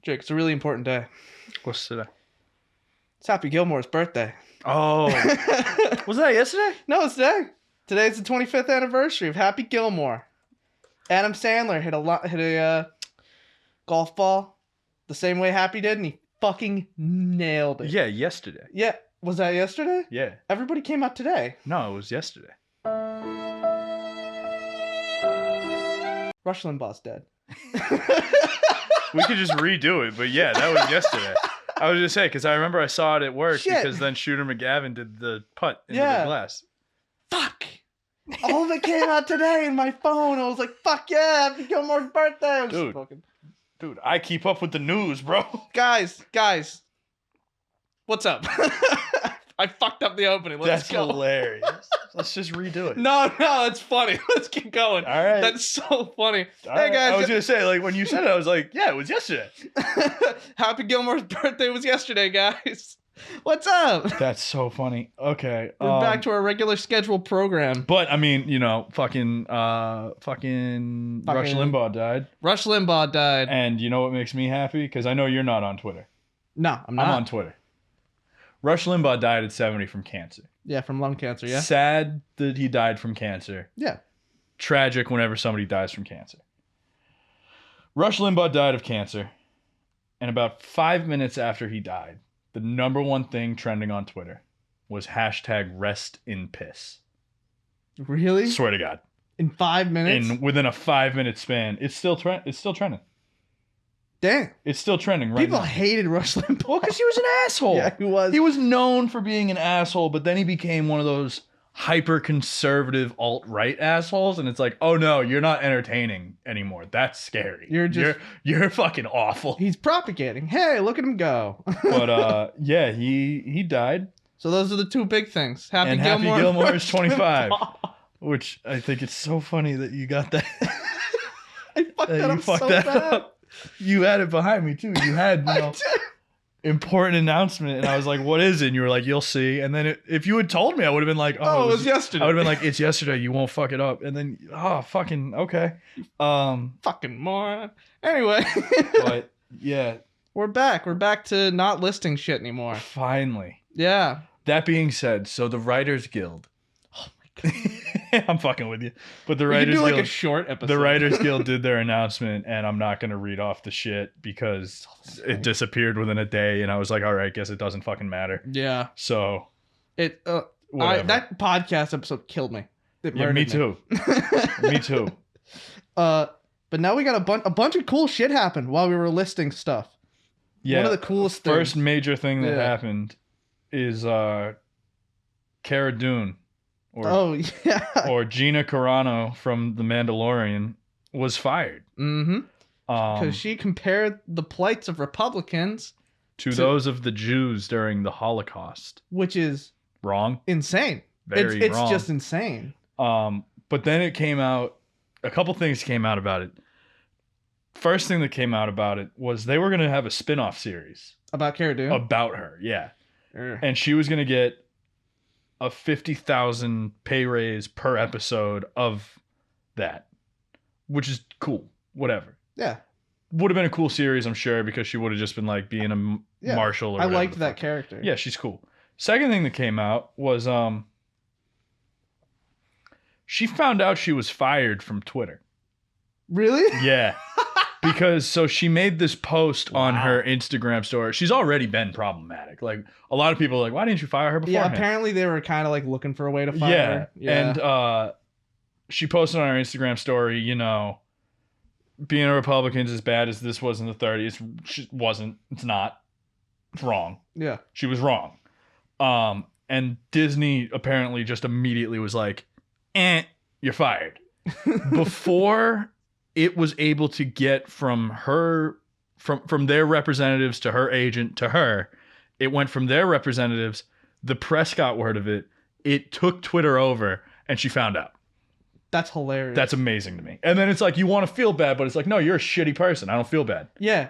Jake, it's a really important day. What's today? It's Happy Gilmore's birthday. Oh. Was that yesterday? No, it's today. Today's the 25th anniversary of Happy Gilmore. Adam Sandler hit a golf ball the same way Happy did, and he fucking nailed it. Yeah, yesterday. Yeah. Was that yesterday? Yeah. Everybody came out today. No, it was yesterday. Rush Limbaugh's dead. We could just redo it, but yeah, that was yesterday. I was just saying, because I remember I saw it at work because then Shooter McGavin did the putt into the glass. Fuck. All of it came out today in my phone. I was like, fuck yeah, Happy Gilmore's birthday. Dude, I keep up with the news, bro. Guys. What's up? I fucked up the opening. Let's go. That's hilarious. Let's just redo it. No, it's funny. Let's keep going. All right. That's so funny. All hey, right. guys. I was going to say, like, when you said it, I was like, yeah, it was yesterday. Happy Gilmore's birthday was yesterday, guys. What's up? That's so funny. Okay. We're back to our regular scheduled program. But, I mean, you know, fucking Rush Limbaugh died. Rush Limbaugh died. And you know what makes me happy? Because I know you're not on Twitter. No, I'm not. I'm on Twitter. Rush Limbaugh died at 70 from cancer. Yeah, from lung cancer, yeah. Sad that he died from cancer. Yeah. Tragic whenever somebody dies from cancer. Rush Limbaugh died of cancer. And about 5 minutes after he died, the number one thing trending on Twitter was #RestInPiss. Really? Swear to God. In 5 minutes? Within a 5-minute span. It's still trending. Damn. It's still trending right People now. hated Rush Limbaugh. Well, because he was an asshole. Yeah, he was. He was known for being an asshole, but then he became one of those hyper-conservative alt-right assholes, and it's like, oh no, you're not entertaining anymore. That's scary. You're fucking awful. He's propagating. Hey, look at him go. But yeah, he died. So those are the two big things. Happy Gilmore is 25. Which I think it's so funny that you got that. I fucked that up so bad. You had it behind me too. You had, important announcement, and I was like, "What is it?" And you were like, "You'll see." And then if you had told me, I would have been like, "Oh, it was yesterday." I would have been like, "It's yesterday. You won't fuck it up." And then, fucking okay. Fucking moron. Anyway, but yeah, we're back. We're back to not listing shit anymore. Finally. Yeah. That being said, so the Writers Guild. Oh my god. I'm fucking with you. But the Writers Guild, a short episode. The Writers Guild did their announcement, and I'm not going to read off the shit because it disappeared within a day, and I was like, all right, guess it doesn't fucking matter. Yeah. So that podcast episode killed me. It murdered me too. Me too. But now we got a bunch of cool shit happened while we were listing stuff. Yeah. One of the coolest things. First major thing that happened is Cara Dune. Or Gina Carano from The Mandalorian was fired. Mm-hmm. Because she compared the plights of Republicans to those of the Jews during the Holocaust. Which is wrong. Insane. Very wrong. It's just insane. But then it came out, a couple things came out about it. First thing that came out about it was they were going to have a spin-off series. About Cara Dune? About her, yeah. And she was going to get a $50,000 pay raise per episode of that, which is cool. Whatever. Yeah. Would have been a cool series, I'm sure, because she would have just been like being a marshal or whatever. I liked that character. Yeah, she's cool. Second thing that came out was she found out she was fired from Twitter. Really? Yeah. Because she made this post on her Instagram story. She's already been problematic. Like, a lot of people are like, why didn't you fire her beforehand? Yeah, apparently they were kind of like looking for a way to fire her. Yeah. And she posted on her Instagram story, being a Republican is as bad as this was in the 30s. She wasn't. It's not. It's wrong. Yeah. She was wrong. And Disney apparently just immediately was like, you're fired. Before it was able to get from their representatives to her agent to her, it went from their representatives, the press got word of it, it took Twitter over, and she found out. That's hilarious. That's amazing to me. And then it's like, you want to feel bad, but it's like, no, you're a shitty person. I don't feel bad. Yeah.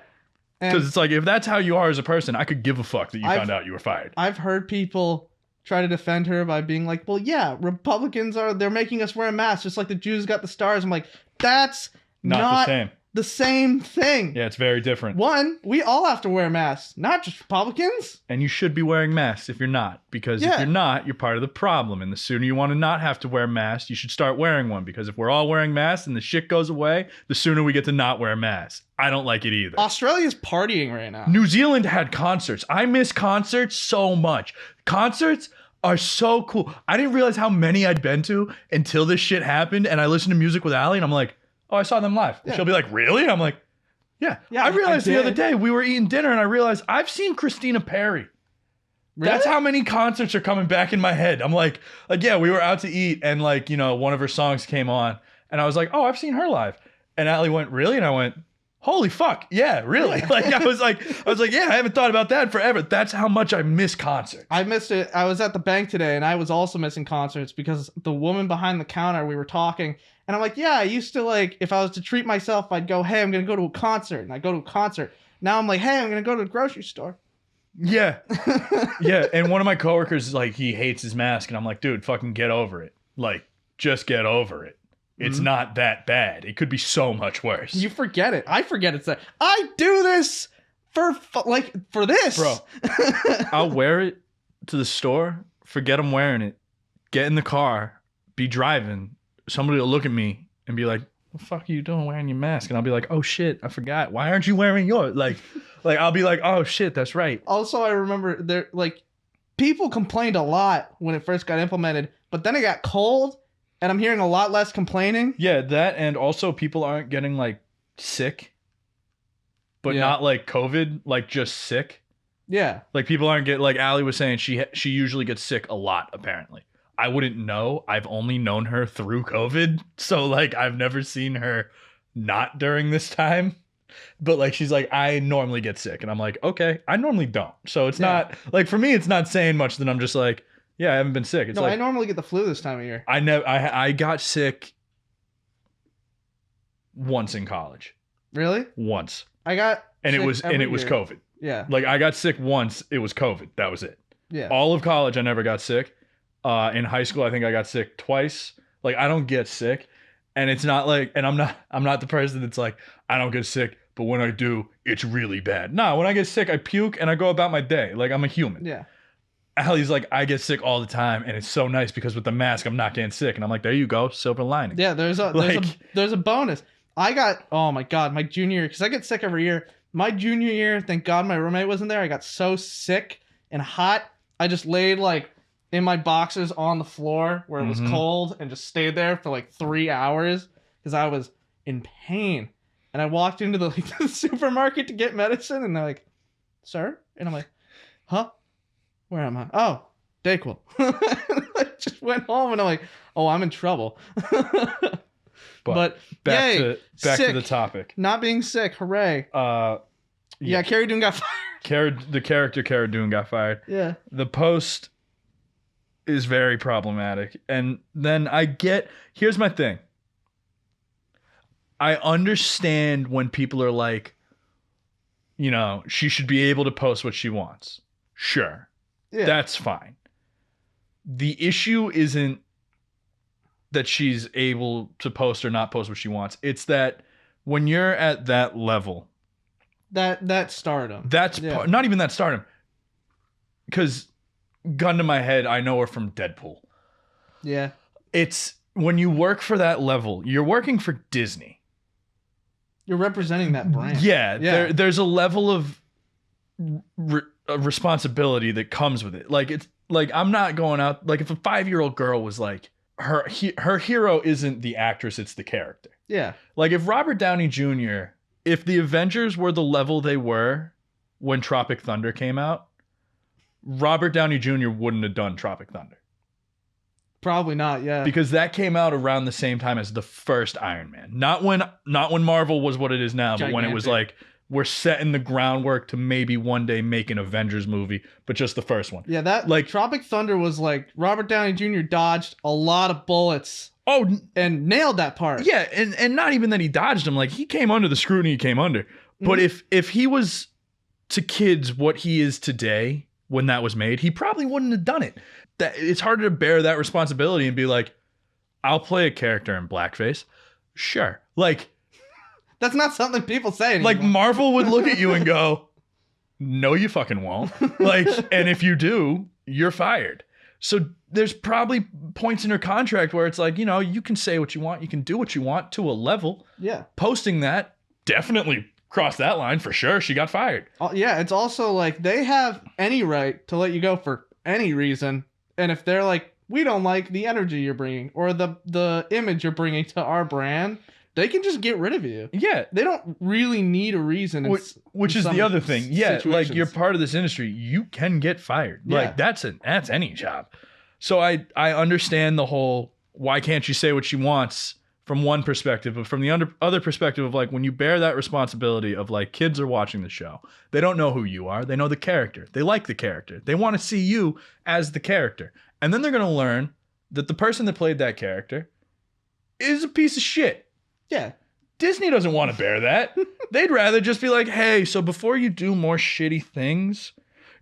Because it's like, if that's how you are as a person, I could give a fuck that you found out you were fired. I've heard people try to defend her by being like, well, yeah, Republicans they're making us wear a mask just like the Jews got the stars. I'm like, that's not the same. the same thing. Yeah, it's very different. One, we all have to wear masks, not just Republicans. And you should be wearing masks if you're not. Because if you're not, you're part of the problem. And the sooner you want to not have to wear masks, you should start wearing one. Because if we're all wearing masks and the shit goes away, the sooner we get to not wear masks. I don't like it either. Australia's partying right now. New Zealand had concerts. I miss concerts so much. Concerts are so cool. I didn't realize how many I'd been to until this shit happened. And I listened to music with Allie and I'm like, oh, I saw them live. Yeah. She'll be like, really? And I'm like, yeah. I realized the other day we were eating dinner and I realized I've seen Christina Perry. Really? That's how many concerts are coming back in my head. I'm like, yeah, we were out to eat and like, you know, one of her songs came on and I was like, oh, I've seen her live. And Allie went, really? And I went, holy fuck. Yeah, really. Like, I was like, yeah, I haven't thought about that forever. That's how much I miss concerts. I missed it. I was at the bank today and I was also missing concerts because the woman behind the counter, we were talking and I'm like, yeah, I used to like, if I was to treat myself, I'd go, hey, I'm going to go to a concert. And I go to a concert. Now I'm like, hey, I'm going to go to the grocery store. Yeah. Yeah. And one of my coworkers is like, he hates his mask. And I'm like, dude, fucking get over it. Like, just get over it. It's not that bad. It could be so much worse. You forget it. I forget it's that. I do this for this. Bro, I'll wear it to the store, forget I'm wearing it, get in the car, be driving. Somebody will look at me and be like, what the fuck are you doing wearing your mask? And I'll be like, oh shit, I forgot. Why aren't you wearing yours? Like I'll be like, oh shit, that's right. Also, I remember there, like, people complained a lot when it first got implemented, but then it got cold. And I'm hearing a lot less complaining. Yeah, that and also people aren't getting like sick, but not like COVID, like just sick. Yeah. Like people aren't getting, like Allie was saying, she usually gets sick a lot, apparently. I wouldn't know. I've only known her through COVID. So like I've never seen her not during this time. But like she's like, I normally get sick. And I'm like, okay, I normally don't. So it's not like for me, it's not saying much that I'm just like, yeah, I haven't been sick. It's no, like, I normally get the flu this time of year. I got sick once in college. Really? Once. I got and it was COVID. Yeah. Like I got sick once, it was COVID. That was it. Yeah. All of college I never got sick. In high school I think I got sick twice. Like I don't get sick. And it's not like, and I'm not the person that's like, I don't get sick, but when I do, it's really bad. No, when I get sick, I puke and I go about my day. Like I'm a human. Yeah. Allie's like, I get sick all the time, and it's so nice because with the mask, I'm not getting sick. And I'm like, there you go, silver lining. Yeah, there's a bonus. I got, oh my God, my junior year, because I get sick every year. My junior year, thank God my roommate wasn't there. I got so sick and hot. I just laid like in my boxers on the floor where it was cold and just stayed there for like 3 hours because I was in pain. And I walked into the supermarket to get medicine, and they're like, sir? And I'm like, huh? Where am I? Oh, Dayquil. I just went home and I'm like, oh, I'm in trouble. but back yay, to the topic. Not being sick, hooray. Yeah, Cara Dune got fired. The character Cara Dune got fired. Yeah. The post is very problematic. And then here's my thing. I understand when people are like, you know, she should be able to post what she wants. Sure. Yeah. That's fine. The issue isn't that she's able to post or not post what she wants. It's that when you're at that level, that stardom. That's not even that stardom. Because gun to my head, I know her from Deadpool. Yeah. It's when you work for that level, you're working for Disney. You're representing that brand. Yeah. There's a level of responsibility that comes with it. Like it's like I'm not going out like if a 5-year-old girl was like her hero isn't the actress, it's the character. Yeah. Like if Robert Downey Jr., if the Avengers were the level they were when Tropic Thunder came out, Robert Downey Jr. wouldn't have done Tropic Thunder. Probably not, yeah. Because that came out around the same time as the first Iron Man. Not when Marvel was what it is now, but when it was like we're setting the groundwork to maybe one day make an Avengers movie, but just the first one. Yeah, that like Tropic Thunder was like Robert Downey Jr. dodged a lot of bullets. Oh, and nailed that part. Yeah, and not even that he dodged them, like he came under the scrutiny he came under. But if he was to kids what he is today when that was made, he probably wouldn't have done it. It's harder to bear that responsibility and be like, I'll play a character in blackface. Sure. Like That's not something people say anymore. Like Marvel would look at you and go, no, you fucking won't. Like, and if you do, you're fired. So there's probably points in her contract where it's like, you know, you can say what you want. You can do what you want to a level. Yeah. Posting that definitely crossed that line for sure. She got fired. Yeah. It's also like they have any right to let you go for any reason. And if they're like, we don't like the energy you're bringing or the image you're bringing to our brand, they can just get rid of you. Yeah. They don't really need a reason. Which is the other thing. Yeah. Situations. Like you're part of this industry. You can get fired. Yeah. Like that's any job. So I understand the whole, why can't she say what she wants from one perspective, but from the other perspective of like, when you bear that responsibility of like, kids are watching the show. They don't know who you are. They know the character. They like the character. They want to see you as the character. And then they're going to learn that the person that played that character is a piece of shit. Yeah. Disney doesn't want to bear that. They'd rather just be like, hey, so before you do more shitty things,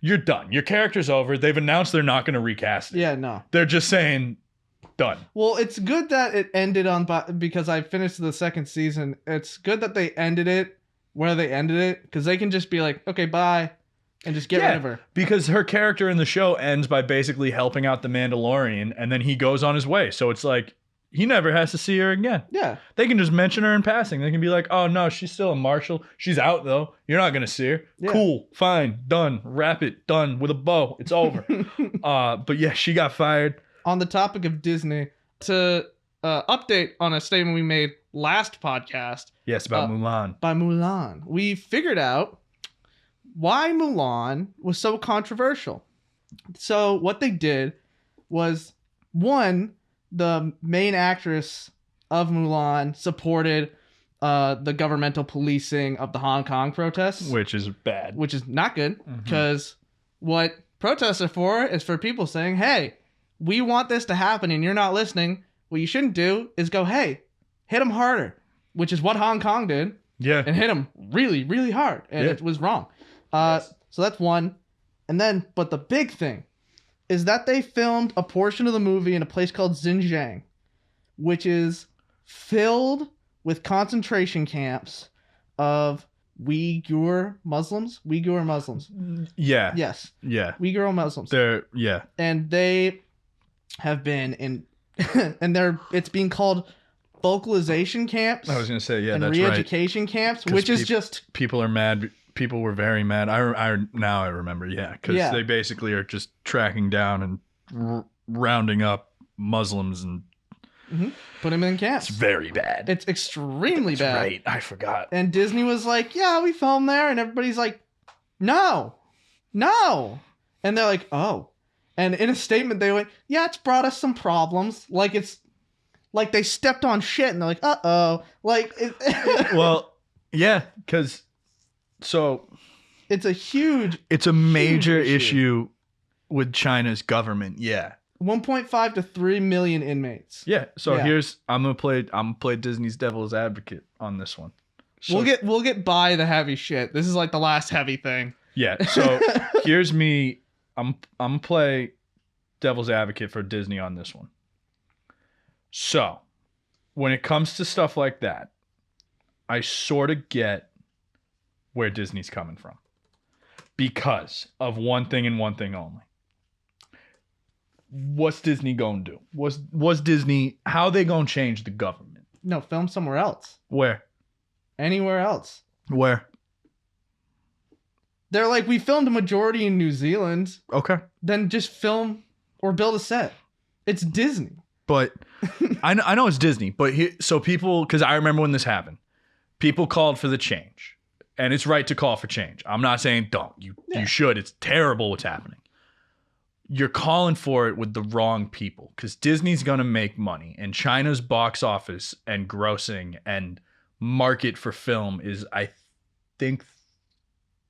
you're done. Your character's over. They've announced they're not going to recast it. Yeah, no. They're just saying, done. Well, it's good that it ended on, because I finished the second season. It's good that they ended it where they ended it, because they can just be like, okay, bye, and just get rid of her. Because her character in the show ends by basically helping out the Mandalorian, and then he goes on his way. So it's like, he never has to see her again. Yeah. They can just mention her in passing. They can be like, oh, no, she's still a marshal. She's out, though. You're not going to see her. Yeah. Cool. Fine. Done. Wrap it. Done. With a bow. It's over. But yeah, she got fired. On the topic of Disney, to update on a statement we made last podcast. Yes, about Mulan. By Mulan. We figured out why Mulan was so controversial. So what they did was, one, the main actress of Mulan supported the governmental policing of the Hong Kong protests. Which is bad. Which is not good, because what protests are for is for people saying, hey, we want this to happen and you're not listening. What you shouldn't do is go, hey, hit them harder, which is what Hong Kong did. Yeah. And hit them really, really hard. And it was wrong. Yes. So that's one. And then, but the big thing is that they filmed a portion of the movie in a place called Xinjiang, which is filled with concentration camps of Uyghur Muslims. Yeah. Yes. Yeah. Uyghur Muslims. Yeah. And they have been in, it's being called vocalization camps. I was going to say, yeah, and that's re-education camps, which is just... People are mad. People were very mad. Now I remember, yeah. Because they basically are just tracking down and rounding up Muslims and... Put them in camps. It's very bad. It's extremely bad. Right. I forgot. And Disney was like, yeah, we filmed there. And everybody's like, no. And they're like, oh. And in a statement, they went, yeah, it's brought us some problems. Like, it's like they stepped on shit. And they're like, uh-oh. Like, well, yeah, because so it's a major issue with China's government. Yeah. 1.5 to 3 million inmates. Yeah. So I'm gonna play Disney's devil's advocate on this one. So, we'll get by the heavy shit. This is like the last heavy thing. Yeah. So here's me. I'm gonna play devil's advocate for Disney on this one. So when it comes to stuff like that, I sort of get where Disney's coming from because of one thing and one thing only. What's Disney gonna do? Was Disney, how they gonna change the government? No, film somewhere else. Where? Anywhere else. Where? They're like, we filmed a majority in New Zealand. Okay. Then just film or build a set. It's Disney. But I know it's Disney, but so people, because I remember when this happened, people called for the change. And it's right to call for change. I'm not saying don't. You should. It's terrible what's happening. You're calling for it with the wrong people because Disney's going to make money. And China's box office and grossing and market for film is, I think,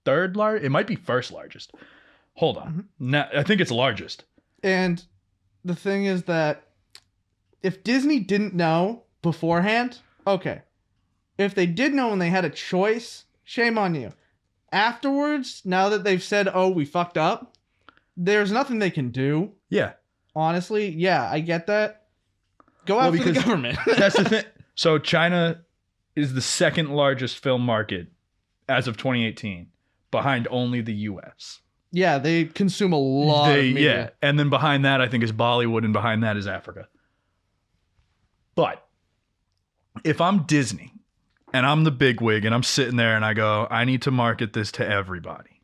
third largest. It might be first largest. Hold on. Now, I think it's largest. And the thing is that if Disney didn't know beforehand, okay. If they did know and they had a choice, shame on you. Afterwards, now that they've said, oh, we fucked up, there's nothing they can do. Yeah. Honestly, yeah, I get that. Go after the government. That's the thing. So China is the second largest film market as of 2018, behind only the US. Yeah, they consume a lot of media. Yeah, and then behind that, I think, is Bollywood, and behind that is Africa. But if I'm Disney and I'm the bigwig and I'm sitting there and I go, I need to market this to everybody.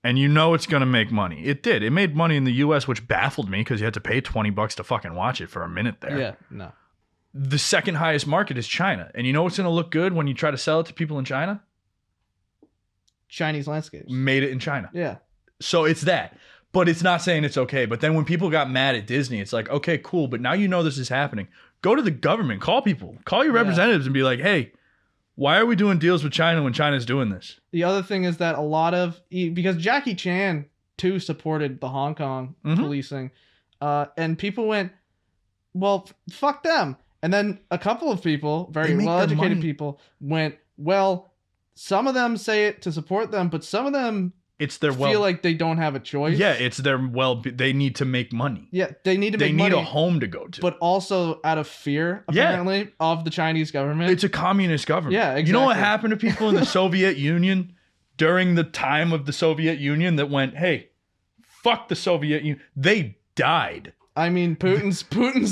And you know it's going to make money. It did. It made money in the US, which baffled me because you had to pay $20 to fucking watch it for a minute there. Yeah, no. The second highest market is China. And you know what's going to look good when you try to sell it to people in China? Chinese landscapes. Made it in China. Yeah. So it's that. But it's not saying it's okay. But then when people got mad at Disney, it's like, okay, cool. But now you know this is happening. Go to the government. Call people. Call your representatives and be like, hey, why are we doing deals with China when China's doing this? The other thing is that a lot of... Because Jackie Chan, too, supported the Hong Kong policing. And people went, well, fuck them. And then a couple of people, very well-educated people, went, well, some of them say it to support them, but some of them feel like they don't have a choice. Yeah, it's their they need to make money. Yeah, they need to make money. They need a home to go to. But also out of fear, apparently, of the Chinese government. It's a communist government. Yeah, exactly. You know what happened to people in the Soviet Union during the time of the Soviet Union that went, hey, fuck the Soviet Union? They died. I mean, Putin's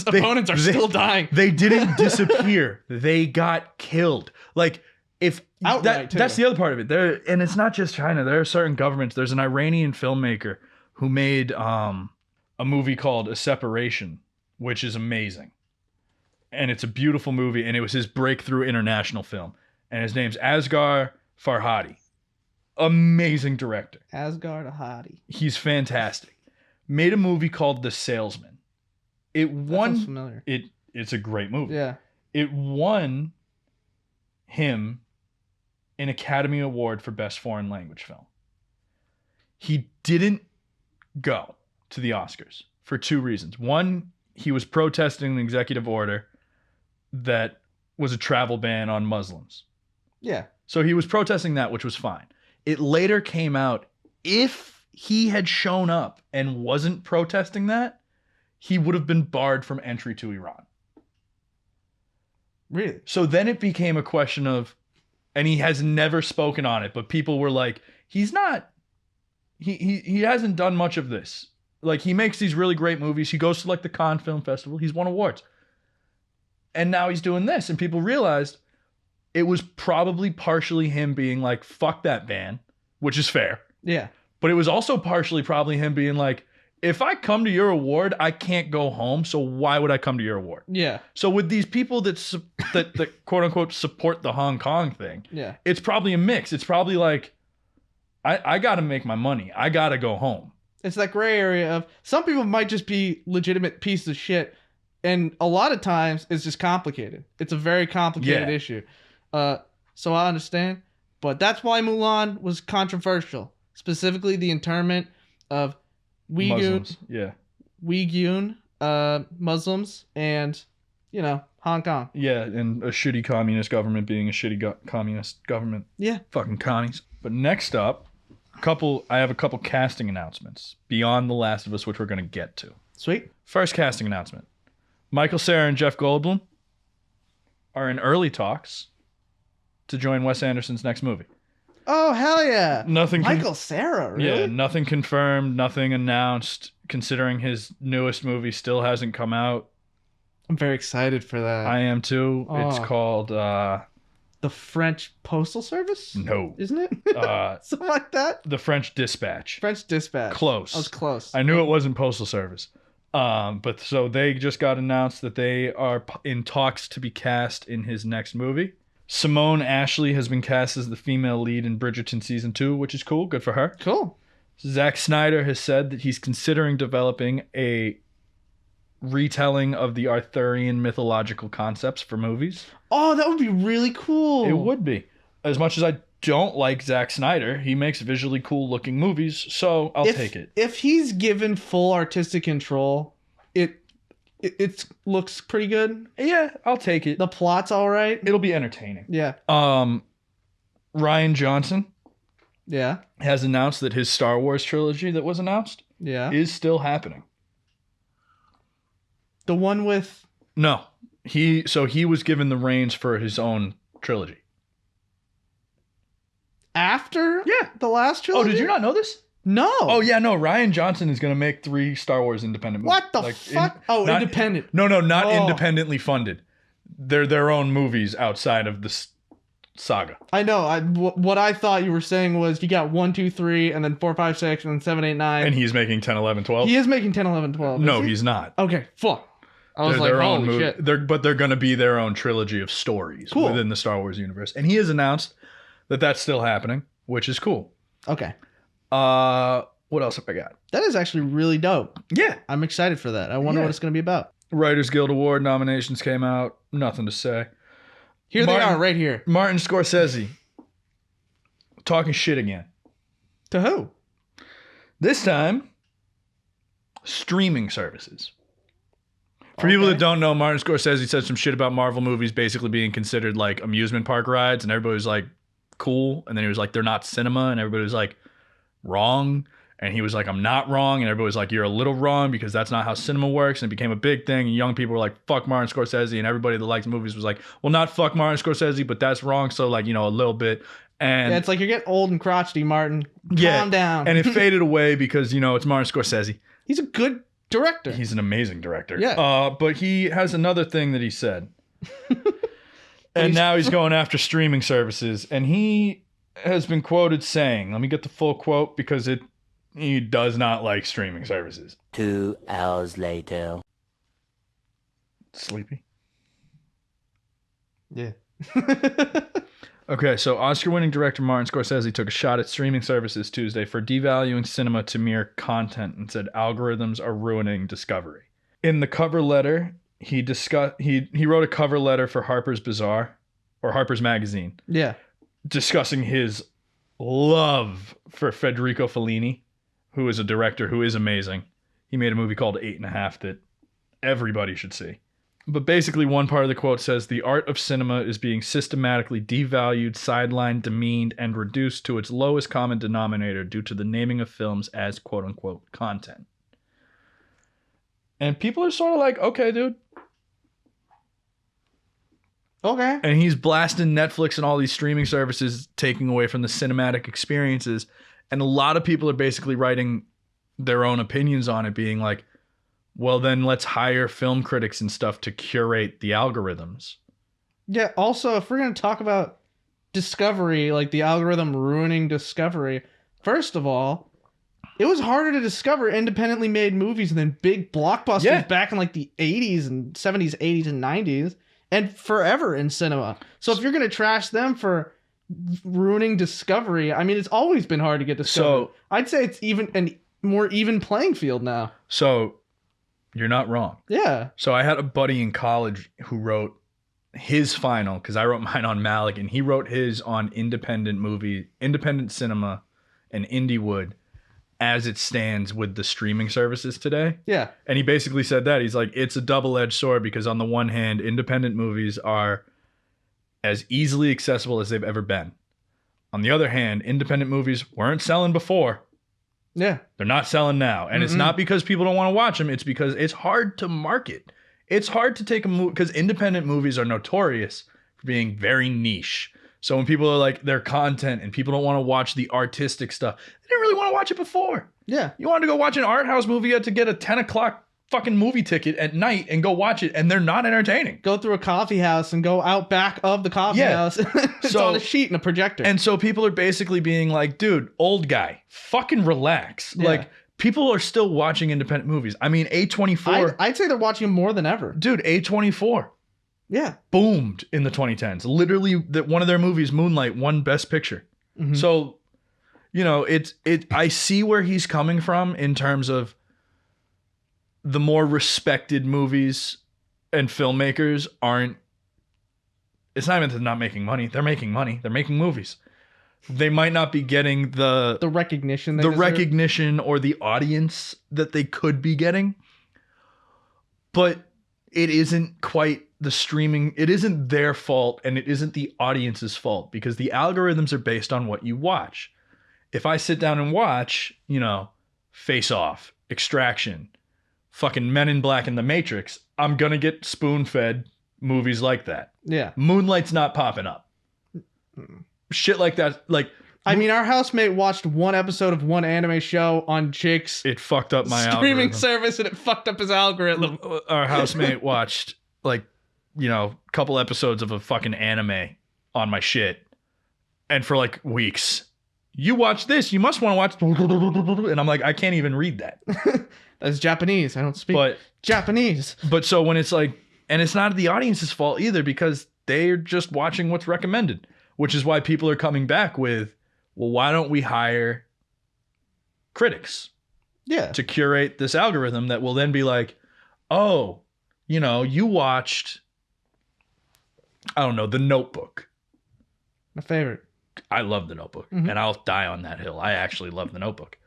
opponents are still dying. They didn't disappear. They got killed. Like, if that's the other part of it. And it's not just China. There are certain governments. There's an Iranian filmmaker who made a movie called A Separation, which is amazing. And it's a beautiful movie, and it was his breakthrough international film. And his name's Asghar Farhadi. Amazing director. Asghar Farhadi. He's fantastic. Made a movie called The Salesman. It won. That sounds familiar. It's a great movie. Yeah. It won him an Academy Award for Best Foreign Language Film. He didn't go to the Oscars for two reasons. One, he was protesting an executive order that was a travel ban on Muslims. Yeah. So he was protesting that, which was fine. It later came out, if he had shown up and wasn't protesting that, he would have been barred from entry to Iran. Really? So then it became a question of, and he has never spoken on it, but people were like, he hasn't done much of this. Like, he makes these really great movies. He goes to like the Cannes Film Festival. He's won awards. And now he's doing this. And people realized it was probably partially him being like, fuck that ban, which is fair. Yeah. But it was also partially probably him being like, if I come to your award, I can't go home. So why would I come to your award? Yeah. So with these people that quote unquote support the Hong Kong thing, yeah, it's probably a mix. It's probably like, I got to make my money. I got to go home. It's that gray area of some people might just be legitimate pieces of shit. And a lot of times it's just complicated. It's a very complicated issue. So I understand. But that's why Mulan was controversial. Specifically the internment of Uyghur Muslims and, Hong Kong. Yeah, and a shitty communist government being a shitty communist government. Yeah. Fucking commies. But next up, I have a couple casting announcements beyond The Last of Us, which we're going to get to. Sweet. First casting announcement. Michael Cera and Jeff Goldblum are in early talks to join Wes Anderson's next movie. Oh, hell yeah. Michael Cera, really? Yeah, nothing confirmed, nothing announced, considering his newest movie still hasn't come out. I'm very excited for that. I am too. Oh. It's called... the French Postal Service? No. Isn't it? Something like that? The French Dispatch. French Dispatch. Close. I was close. I knew it wasn't Postal Service. But so they just got announced that they are in talks to be cast in his next movie. Simone Ashley has been cast as the female lead in Bridgerton Season 2, which is cool. Good for her. Cool. Zack Snyder has said that he's considering developing a retelling of the Arthurian mythological concepts for movies. Oh, that would be really cool. It would be. As much as I don't like Zack Snyder, he makes visually cool looking movies, so I'll take it. If he's given full artistic control, it looks pretty good. Yeah, I'll take it. The plot's all right. It'll be entertaining. Yeah. Ryan Johnson Yeah. has announced that his Star Wars trilogy that was announced Yeah. is still happening. The one with... No. He was given the reins for his own trilogy. After Yeah. the last Oh, trilogy? did you not know this? No. Oh yeah, no. Ryan Johnson is going to make 3 Star Wars independent movies. What the fuck? Independent. No, not Oh. independently funded. They're their own movies outside of the saga. I know. What I thought you were saying was you got 1, 2, 3, and then 4, 5, 6, and then 7, 8, 9. And he's making 10, 11, 12. He is making 10, 11, 12. No, is he? he's not. Okay, fuck. I was They're like, their own holy movie. shit. But they're going to be their own trilogy of stories Cool. within the Star Wars universe. And he has announced that that's still happening, which is cool. Okay. What else have I got? That is actually really dope. Yeah. I'm excited for that. I wonder what it's going to be about. Writers Guild Award nominations came out. Nothing to say. Here they are right here. Martin Scorsese talking shit again. To who? This time, streaming services. For people that don't know, Martin Scorsese said some shit about Marvel movies basically being considered like amusement park rides, and everybody was like, cool. And then he was like, they're not cinema, and everybody was like, wrong. And he was like, I'm not wrong. And everybody was like, you're a little wrong because that's not how cinema works. And it became a big thing. And young people were like, fuck Martin Scorsese. And everybody that likes movies was like, well, not fuck Martin Scorsese, but that's wrong. So like, a little bit. And yeah, it's like you're getting old and crotchety, Martin. Calm down. And it faded away because, it's Martin Scorsese. He's a good director. He's an amazing director. Yeah. But he has another thing that he said. And now he's going after streaming services. And he has been quoted saying, let me get the full quote because he does not like streaming services. 2 hours later. Sleepy? Yeah. Okay, so Oscar-winning director Martin Scorsese took a shot at streaming services Tuesday for devaluing cinema to mere content and said algorithms are ruining discovery. In the cover letter, he wrote a cover letter for Harper's Bazaar, or Harper's Magazine, discussing his love for Federico Fellini, who is a director who is amazing. He made a movie called 8.5 that everybody should see. But basically, one part of the quote says, the art of cinema is being systematically devalued, sidelined, demeaned, and reduced to its lowest common denominator due to the naming of films as quote-unquote content. And people are sort of like, okay, dude. Okay. And he's blasting Netflix and all these streaming services, taking away from the cinematic experiences. And a lot of people are basically writing their own opinions on it, being like, well, then let's hire film critics and stuff to curate the algorithms. Yeah, also, if we're going to talk about discovery, like the algorithm ruining discovery, first of all, it was harder to discover independently made movies than big blockbusters back in like the 80s and 70s, 80s, and 90s, and forever in cinema. So if you're going to trash them for ruining discovery, I mean, it's always been hard to get discovered. So I'd say it's even a more even playing field now. So you're not wrong. Yeah. So I had a buddy in college who wrote his final, because I wrote mine on Malik, and he wrote his on independent cinema, and Indiewood as it stands with the streaming services today. Yeah. And he basically said that. He's like, it's a double-edged sword because on the one hand, independent movies are as easily accessible as they've ever been. On the other hand, independent movies weren't selling before. Yeah. They're not selling now. And it's not because people don't want to watch them. It's because it's hard to market. It's hard to take a movie because independent movies are notorious for being very niche. So when people are like, their content and people don't want to watch the artistic stuff, they didn't really want to watch it before. Yeah. You wanted to go watch an art house movie, you had to get a 10 o'clock fucking movie ticket at night and go watch it, and they're not entertaining. Go through a coffee house and go out back of the coffee house. It's on a sheet and a projector. And so people are basically being like, dude, old guy, fucking relax. Yeah. Like, people are still watching independent movies. I mean, A24. I'd say they're watching them more than ever. Dude, A24. Yeah. Boomed in the 2010s. Literally, one of their movies, Moonlight, won Best Picture. Mm-hmm. So, I see where he's coming from in terms of the more respected movies and filmmakers aren't. It's not even that they're not making money. They're making money. They're making movies. They might not be getting the recognition, recognition or the audience that they could be getting, but it isn't quite the streaming. It isn't their fault, and it isn't the audience's fault because the algorithms are based on what you watch. If I sit down and watch, Face Off, Extraction, fucking Men in Black and The Matrix, I'm gonna get spoon-fed movies like that. Yeah. Moonlight's not popping up. Shit like that. Like, I mean, our housemate watched one episode of one anime show on Jake's it fucked up my streaming algorithm. service, and it fucked up his algorithm. Our housemate watched like, a couple episodes of a fucking anime on my shit. And for like weeks, you watch this, you must want to watch. And I'm like, I can't even read that. That's Japanese. I don't speak But Japanese. But so when it's like, and it's not the audience's fault either, because they're just watching what's recommended, which is why people are coming back with, well, why don't we hire critics Yeah. to curate this algorithm that will then be like, oh, you watched, I don't know, The Notebook. My favorite. I love The Notebook, Mhm. and I'll die on that hill. I actually love The Notebook.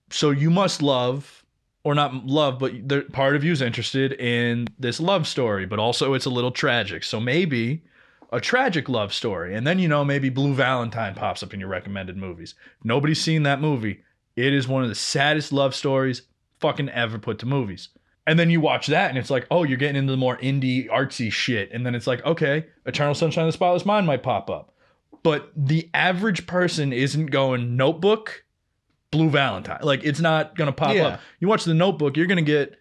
So you must love, or not love, but part of you is interested in this love story, but also it's a little tragic. So maybe a tragic love story. And then, maybe Blue Valentine pops up in your recommended movies. Nobody's seen that movie. It is one of the saddest love stories fucking ever put to movies. And then you watch that and it's like, oh, you're getting into the more indie artsy shit. And then it's like, okay, Eternal Sunshine of the Spotless Mind might pop up. But the average person isn't going Notebook, Blue Valentine. Like, it's not going to pop up. You watch The Notebook, you're going to get,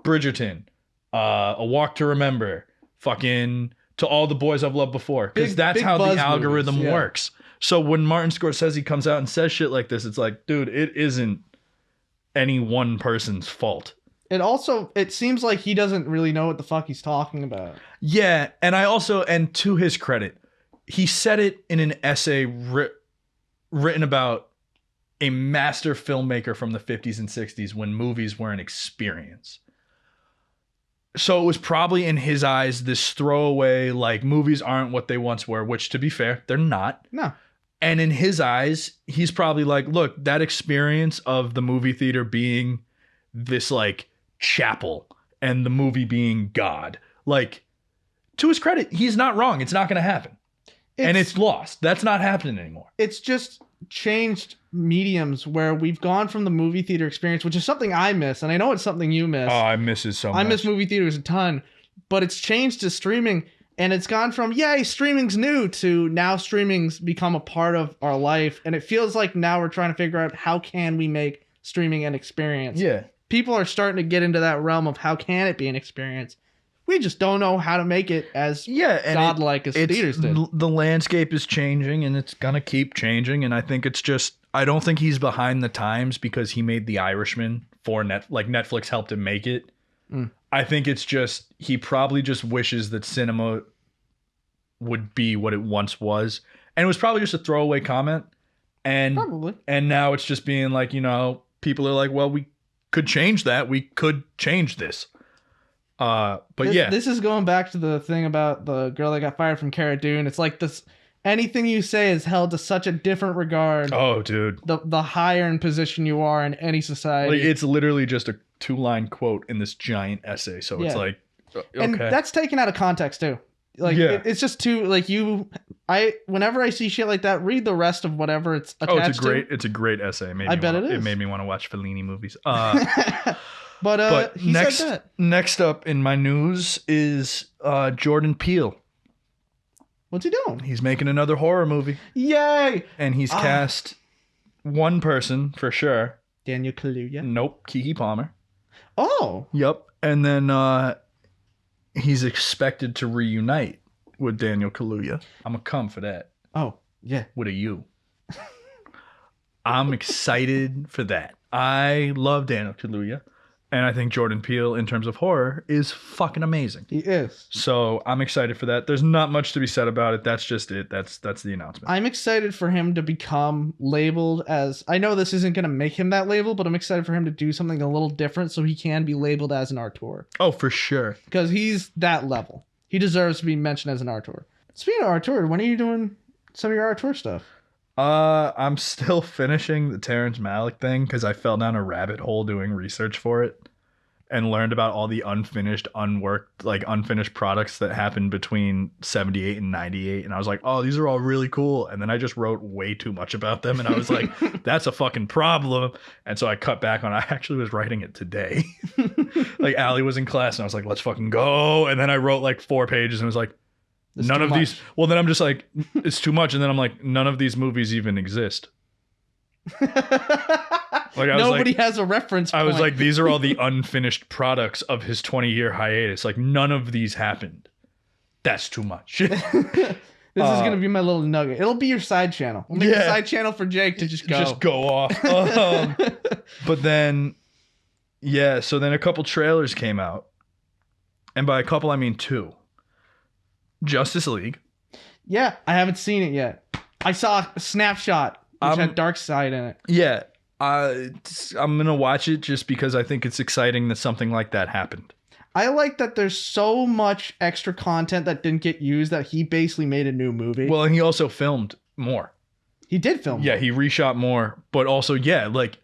Bridgerton, A Walk to Remember, fucking To All the Boys I've Loved Before. Because that's big how the buzz algorithm movies, yeah. works. So when Martin Scorsese comes out and says shit like this, it's like, dude, it isn't any one person's fault. It seems like he doesn't really know what the fuck he's talking about. Yeah, and to his credit, he said it in an essay written about a master filmmaker from the 50s and 60s when movies were an experience. So it was probably in his eyes this throwaway, like, movies aren't what they once were, which, to be fair, they're not. No. And in his eyes, he's probably like, look, that experience of the movie theater being this, like, chapel and the movie being God. Like, to his credit, he's not wrong. It's not going to happen. And it's lost. That's not happening anymore. It's just changed mediums where we've gone from the movie theater experience, which is something I miss, and I know it's something you miss. Oh, I miss it so much. I miss movie theaters a ton, but it's changed to streaming, and it's gone from, yay, streaming's new, to now streaming's become a part of our life, and it feels like now we're trying to figure out how can we make streaming an experience. Yeah. People are starting to get into that realm of how can it be an experience. We just don't know how to make it as godlike as theaters did. The landscape is changing, and it's going to keep changing, and I think it's just, I don't think he's behind the times because he made The Irishman for Netflix helped him make it. I think it's just, he probably just wishes that cinema would be what it once was. And it was probably just a throwaway comment. And Probably. And now it's just being like, people are like, well, we could change that. We could change this. This is going back to the thing about the girl that got fired from Cara Dune. It's like this, anything you say is held to such a different regard. Oh, dude. The higher in position you are in any society. Like, it's literally just a 2-line quote in this giant essay. So it's like, okay. And that's taken out of context too. Like, it's just too, like, whenever I see shit like that, read the rest of whatever it's attached to. It's a great essay. I bet it is. It made me want to watch Fellini movies. But he said that. Next up in my news is Jordan Peele. What's he doing? He's making another horror movie. Yay! And he's cast one person for sure. Daniel Kaluuya. Nope, Keke Palmer. Oh. Yep. And then he's expected to reunite with Daniel Kaluuya. I'm going to come for that. Oh, yeah. With a U. I'm excited for that. I love Daniel Kaluuya. And I think Jordan Peele, in terms of horror, is fucking amazing. He is. So I'm excited for that. There's not much to be said about it. That's just it. That's the announcement. I'm excited for him to become labeled as... I know this isn't going to make him that label, but I'm excited for him to do something a little different so he can be labeled as an auteur. Oh, for sure. Because he's that level. He deserves to be mentioned as an auteur. Speaking of auteur, when are you doing some of your auteur stuff? I'm still finishing the Terrence Malick thing because I fell down a rabbit hole doing research for it and learned about all the unfinished products that happened between 78 and 98. And I was like, oh, these are all really cool. And then I just wrote way too much about them. And I was like, that's a fucking problem. And so I cut back on, I actually was writing it today. Like Allie was in class and I was like, let's fucking go. And then I wrote like 4 pages and was like, It's none too of much. these. Well, then I'm just like, it's too much. And then I'm like, none of these movies even exist. Like I was Nobody like, has a reference point. I was like, these are all the unfinished products of his 20-year hiatus. Like none of these happened. That's too much. This is going to be my little nugget. It'll be your side channel. We'll make a side channel for Jake to just go. Just go off. But then, yeah, so then a couple trailers came out. And by a couple, I mean 2. Justice League. Yeah, I haven't seen it yet. I saw a snapshot which had Darkseid in it. Yeah. I'm going to watch it just because I think it's exciting that something like that happened. I like that there's so much extra content that didn't get used that he basically made a new movie. Well, and he also filmed more. He did film. Yeah, he reshot more. But also, yeah, like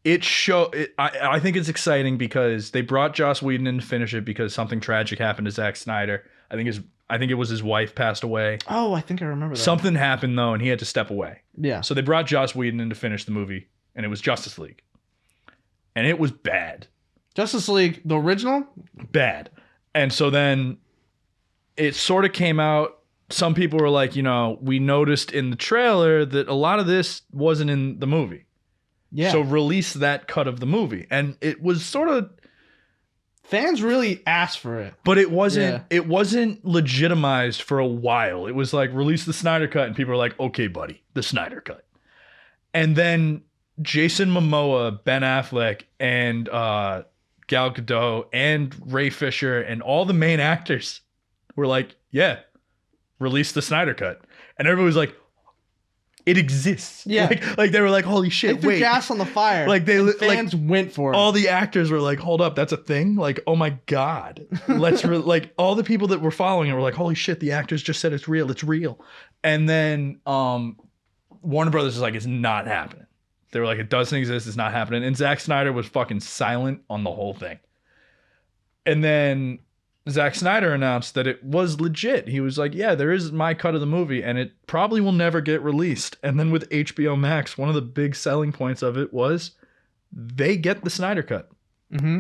I think it's exciting because they brought Joss Whedon in to finish it because something tragic happened to Zack Snyder. I think it was his wife passed away. Oh, I think I remember that. Something happened though, and he had to step away. Yeah. So they brought Joss Whedon in to finish the movie, and it was Justice League. And it was bad. Justice League, the original? Bad. And so then it sort of came out. Some people were like, we noticed in the trailer that a lot of this wasn't in the movie. Yeah. So release that cut of the movie. And it was sort of... Fans really asked for it. But it wasn't legitimized for a while. It was like, release the Snyder Cut. And people were like, okay, buddy, the Snyder Cut. And then Jason Momoa, Ben Affleck, and Gal Gadot, and Ray Fisher, and all the main actors were like, yeah, release the Snyder Cut. And everybody was like, it exists. Yeah. Like they were like, holy shit, They threw wait. gas on the fire. Like fans went for it. All the actors were like, hold up, that's a thing? Like, oh my God. Like all the people that were following it were like, holy shit, the actors just said it's real. And then Warner Brothers is like, it's not happening. They were like, it doesn't exist, it's not happening. And Zack Snyder was fucking silent on the whole thing. And then Zack Snyder announced that it was legit. He was like, yeah, there is my cut of the movie, and it probably will never get released. And then with HBO Max, one of the big selling points of it was they get the Snyder Cut. Mm-hmm.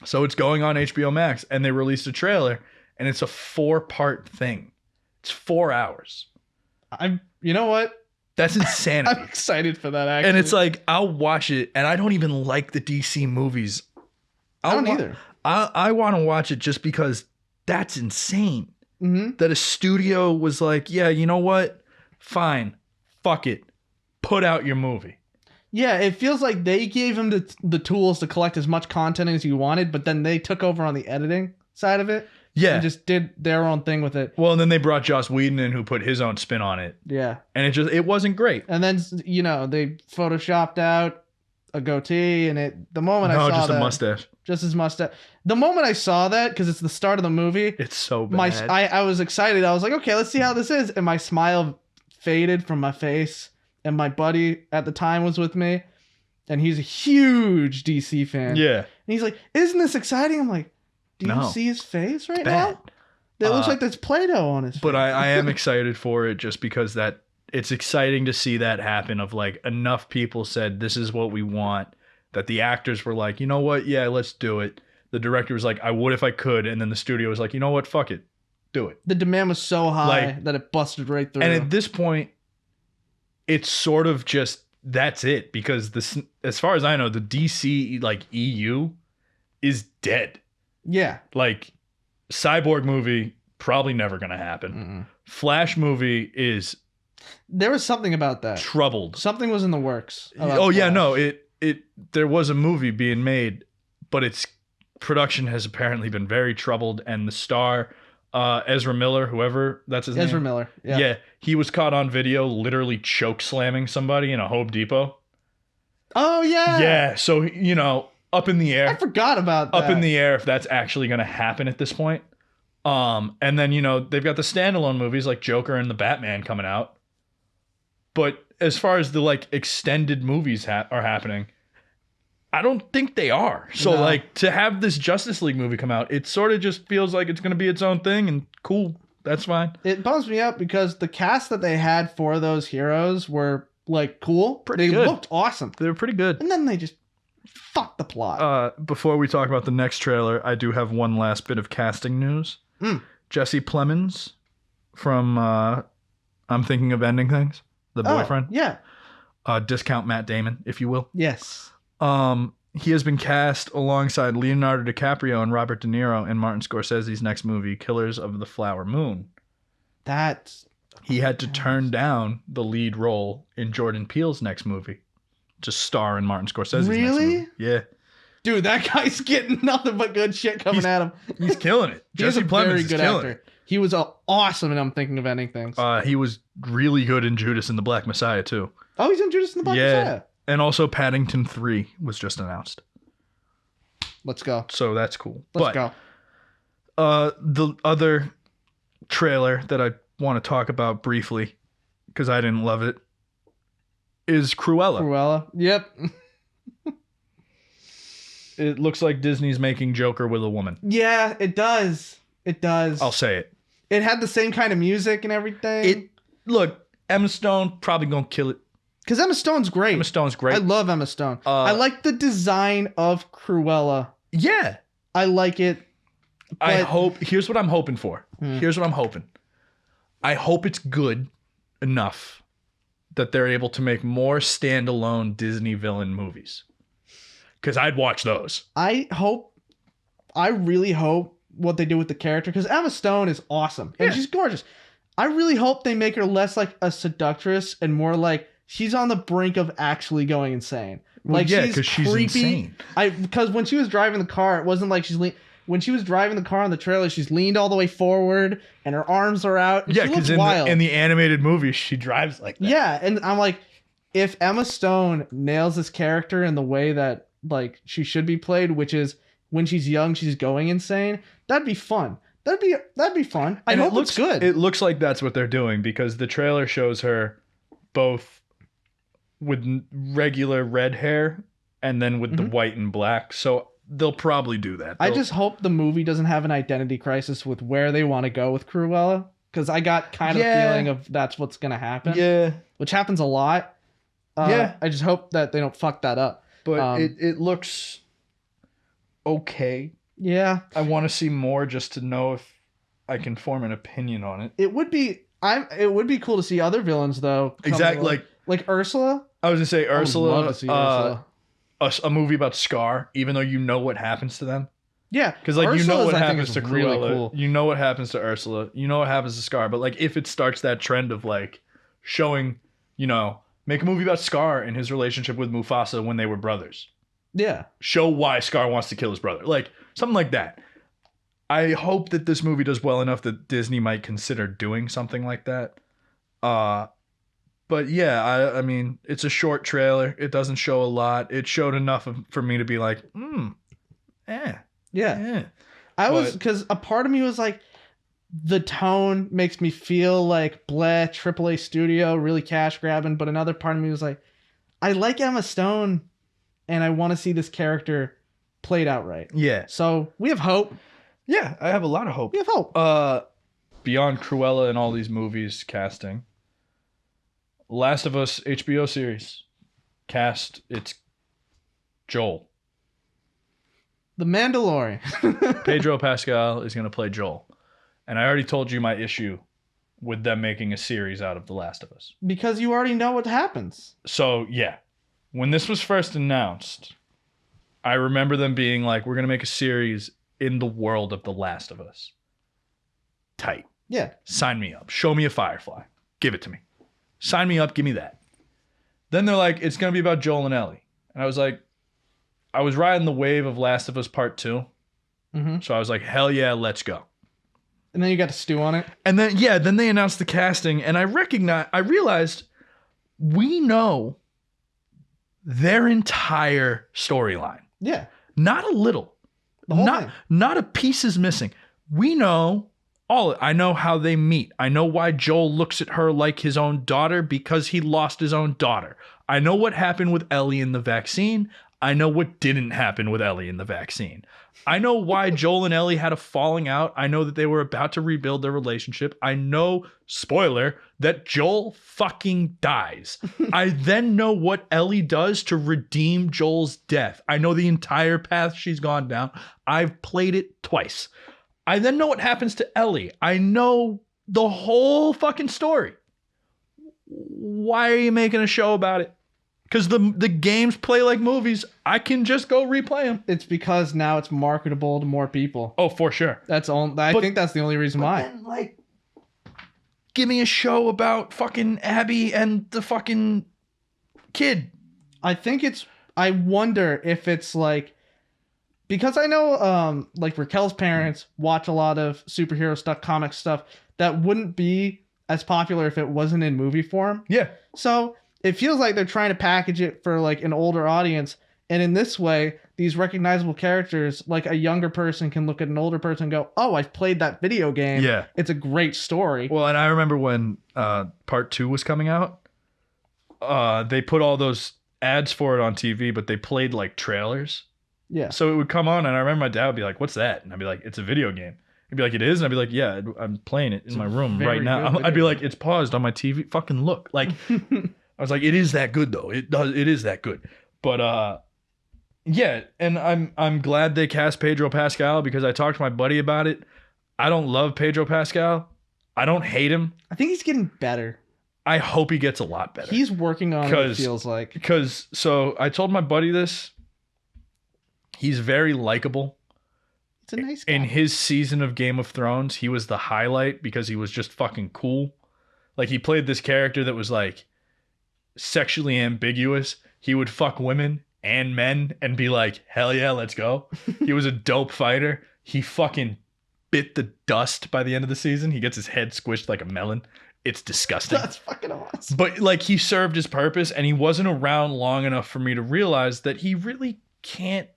So it's going on HBO Max, and they released a trailer, and it's a 4-part thing. It's 4 hours. You know what? That's insanity. I'm excited for that, actually. And it's like, I'll watch it, and I don't even like the DC movies. I don't either. I want to watch it just because that's insane. Mm-hmm. That a studio was like, yeah, you know what? Fine. Fuck it. Put out your movie. Yeah, it feels like they gave him the tools to collect as much content as he wanted, but then they took over on the editing side of it. Yeah. And just did their own thing with it. Well, and then they brought Joss Whedon in who put his own spin on it. Yeah. And it wasn't great. And then, they photoshopped out a goatee, and the moment I saw just that... a mustache. Just his mustache. The moment I saw that, because it's the start of the movie... It's so bad. I was excited. I was like, okay, let's see how this is. And my smile faded from my face. And my buddy at the time was with me. And he's a huge DC fan. Yeah. And he's like, isn't this exciting? I'm like, do you see his face right now? It looks like there's Play-Doh on his face. But I am excited for it just because it's exciting to see that happen of like enough people said, this is what we want. That the actors were like, you know what? Yeah, let's do it. The director was like, I would if I could. And then the studio was like, you know what? Fuck it. Do it. The demand was so high that it busted right through. And at this point, it's sort of just, that's it. Because as far as I know, the DC like EU is dead. Yeah. Like Cyborg movie, probably never going to happen. Mm-mm. Flash movie is... There was something about that. Troubled. Something was in the works. Oh yeah, no, there was a movie being made, but its production has apparently been very troubled, and the star, Ezra Miller, whoever that's his name. Ezra Miller. Yeah, he was caught on video literally choke slamming somebody in a Home Depot. Oh yeah. Yeah, so up in the air. I forgot about that. Up in the air if that's actually going to happen at this point. And then they've got the standalone movies like Joker and the Batman coming out. But as far as the like extended movies are happening, I don't think they are. So like to have this Justice League movie come out, it sort of just feels like it's going to be its own thing, and cool. That's fine. It bums me up because the cast that they had for those heroes were like cool. Pretty good. They looked awesome. They were pretty good. And then they just Fuck the plot. Before we talk about the next trailer, I do have one last bit of casting news. Jesse Plemons from I'm Thinking of Ending Things, the boyfriend. Yeah. Discount Matt Damon, if you will. Yes. He has been cast alongside Leonardo DiCaprio and Robert De Niro in Martin Scorsese's next movie, Killers of the Flower Moon. He had to turn down the lead role in Jordan Peele's next movie to star in Martin Scorsese's next movie. Yeah. Dude, that guy's getting nothing but good shit coming at him. He's killing it. He's Jesse a Plemons very is good killing actor. He was awesome, and I'm Thinking of Ending Things. He was really good in Judas and the Black Messiah, too. Oh, he's in Judas and the Black Messiah. And also Paddington 3 was just announced. Let's go. So that's cool. Let's go. The other trailer that I want to talk about briefly, because I didn't love it, is Cruella. Cruella. Yep. It looks like Disney's making Joker with a woman. Yeah, it does. It does. I'll say it. It had the same kind of music and everything. Look, Emma Stone probably gonna kill it. Because Emma Stone's great. Emma Stone's great. I love Emma Stone. I like the design of Cruella. Yeah. I like it. I hope. Here's what I'm hoping for. Here's what I'm hoping. I hope it's good enough that they're able to make more standalone Disney villain movies. Because I'd watch those. I really hope what they do with the character. Because Emma Stone is awesome. And she's gorgeous. I really hope they make her less like a seductress and more like she's on the brink of actually going insane. Well, like yeah, because she's insane. Because when she was driving the car, it wasn't like when she was driving the car on the trailer, she's leaned all the way forward and her arms are out. Yeah, because in the animated movie, she drives like that. Yeah, and I'm like, if Emma Stone nails this character in the way that like she should be played, which is when she's young, she's going insane, that'd be fun. That'd be fun. I hope it's good. It looks like that's what they're doing because the trailer shows her both with regular red hair and then with the white and black. So they'll probably do that. I just hope the movie doesn't have an identity crisis with where they want to go with Cruella, because I got kind of feeling of that's what's going to happen. Yeah. Which happens a lot. I just hope that they don't fuck that up. But it looks okay. Yeah. I want to see more just to know if I can form an opinion on it. It would be cool to see other villains though. Exactly. Like Ursula. I was gonna say Ursula. I would love to see Ursula. A movie about Scar, even though you know what happens to them. Yeah, because like Ursula's, you know what happens to Cruella, really cool. You know what happens to Ursula, you know what happens to Scar. But like if it starts that trend of like showing, make a movie about Scar and his relationship with Mufasa when they were brothers. Yeah, show why Scar wants to kill his brother, like something like that. I hope that this movie does well enough that Disney might consider doing something like that. But yeah, I mean, it's a short trailer. It doesn't show a lot. It showed enough for me to be like, yeah. Because a part of me was like, the tone makes me feel like bleh, AAA studio, really cash grabbing. But another part of me was like, I like Emma Stone, and I want to see this character played out right. Yeah. So we have hope. Yeah, I have a lot of hope. We have hope. Beyond Cruella and all these movies casting, Last of Us HBO series cast, it's Joel. The Mandalorian. Pedro Pascal is going to play Joel. And I already told you my issue with them making a series out of The Last of Us. Because you already know what happens. So, yeah. When this was first announced, I remember them being like, we're going to make a series in the world of The Last of Us. Tight. Yeah. Sign me up. Show me a Firefly. Give it to me. Sign me up. Give me that. Then they're like, it's going to be about Joel and Ellie. And I was like, I was riding the wave of Last of Us Part 2. Mm-hmm. So I was like, hell yeah, let's go. And then you got to stew on it. And then, then they announced the casting. And I realized we know their entire storyline. Yeah. Not a little. The whole thing. Not a piece is missing. We know all. I know how they meet. I know why Joel looks at her like his own daughter, because he lost his own daughter. I know what happened with Ellie in the vaccine. I know what didn't happen with Ellie in the vaccine. I know why Joel and Ellie had a falling out. I know that they were about to rebuild their relationship. I know, spoiler, that Joel fucking dies. I then know what Ellie does to redeem Joel's death. I know the entire path she's gone down. I've played it twice. I then know what happens to Ellie. I know the whole fucking story. Why are you making a show about it? Because the games play like movies. I can just go replay them. It's because now it's marketable to more people. Oh, for sure. I think that's the only reason why. Then, like, give me a show about fucking Abby and the fucking kid. I wonder if it's like, because I know like Raquel's parents watch a lot of superhero stuff, comic stuff that wouldn't be as popular if it wasn't in movie form. Yeah. So it feels like they're trying to package it for like an older audience. And in this way, these recognizable characters, like a younger person can look at an older person and go, oh, I've played that video game. Yeah. It's a great story. Well, and I remember when part 2 was coming out, they put all those ads for it on TV, but they played like trailers. Yeah. So it would come on, and I remember my dad would be like, what's that? And I'd be like, it's a video game. He'd be like, it is? And I'd be like, yeah, I'm playing it in my room right now. I'd be like, it's paused on my TV. Fucking look. Like, I was like, it is that good, though. It is that good. But, yeah, and I'm glad they cast Pedro Pascal because I talked to my buddy about it. I don't love Pedro Pascal. I don't hate him. I think he's getting better. I hope he gets a lot better. He's working on it, it feels like. Because, so I told my buddy this. He's very likable. It's a nice guy. In his season of Game of Thrones, he was the highlight because he was just fucking cool. Like, he played this character that was, like, sexually ambiguous. He would fuck women and men and be like, hell yeah, let's go. He was a dope fighter. He fucking bit the dust by the end of the season. He gets his head squished like a melon. It's disgusting. That's fucking awesome. But, like, he served his purpose, and he wasn't around long enough for me to realize that he really can't,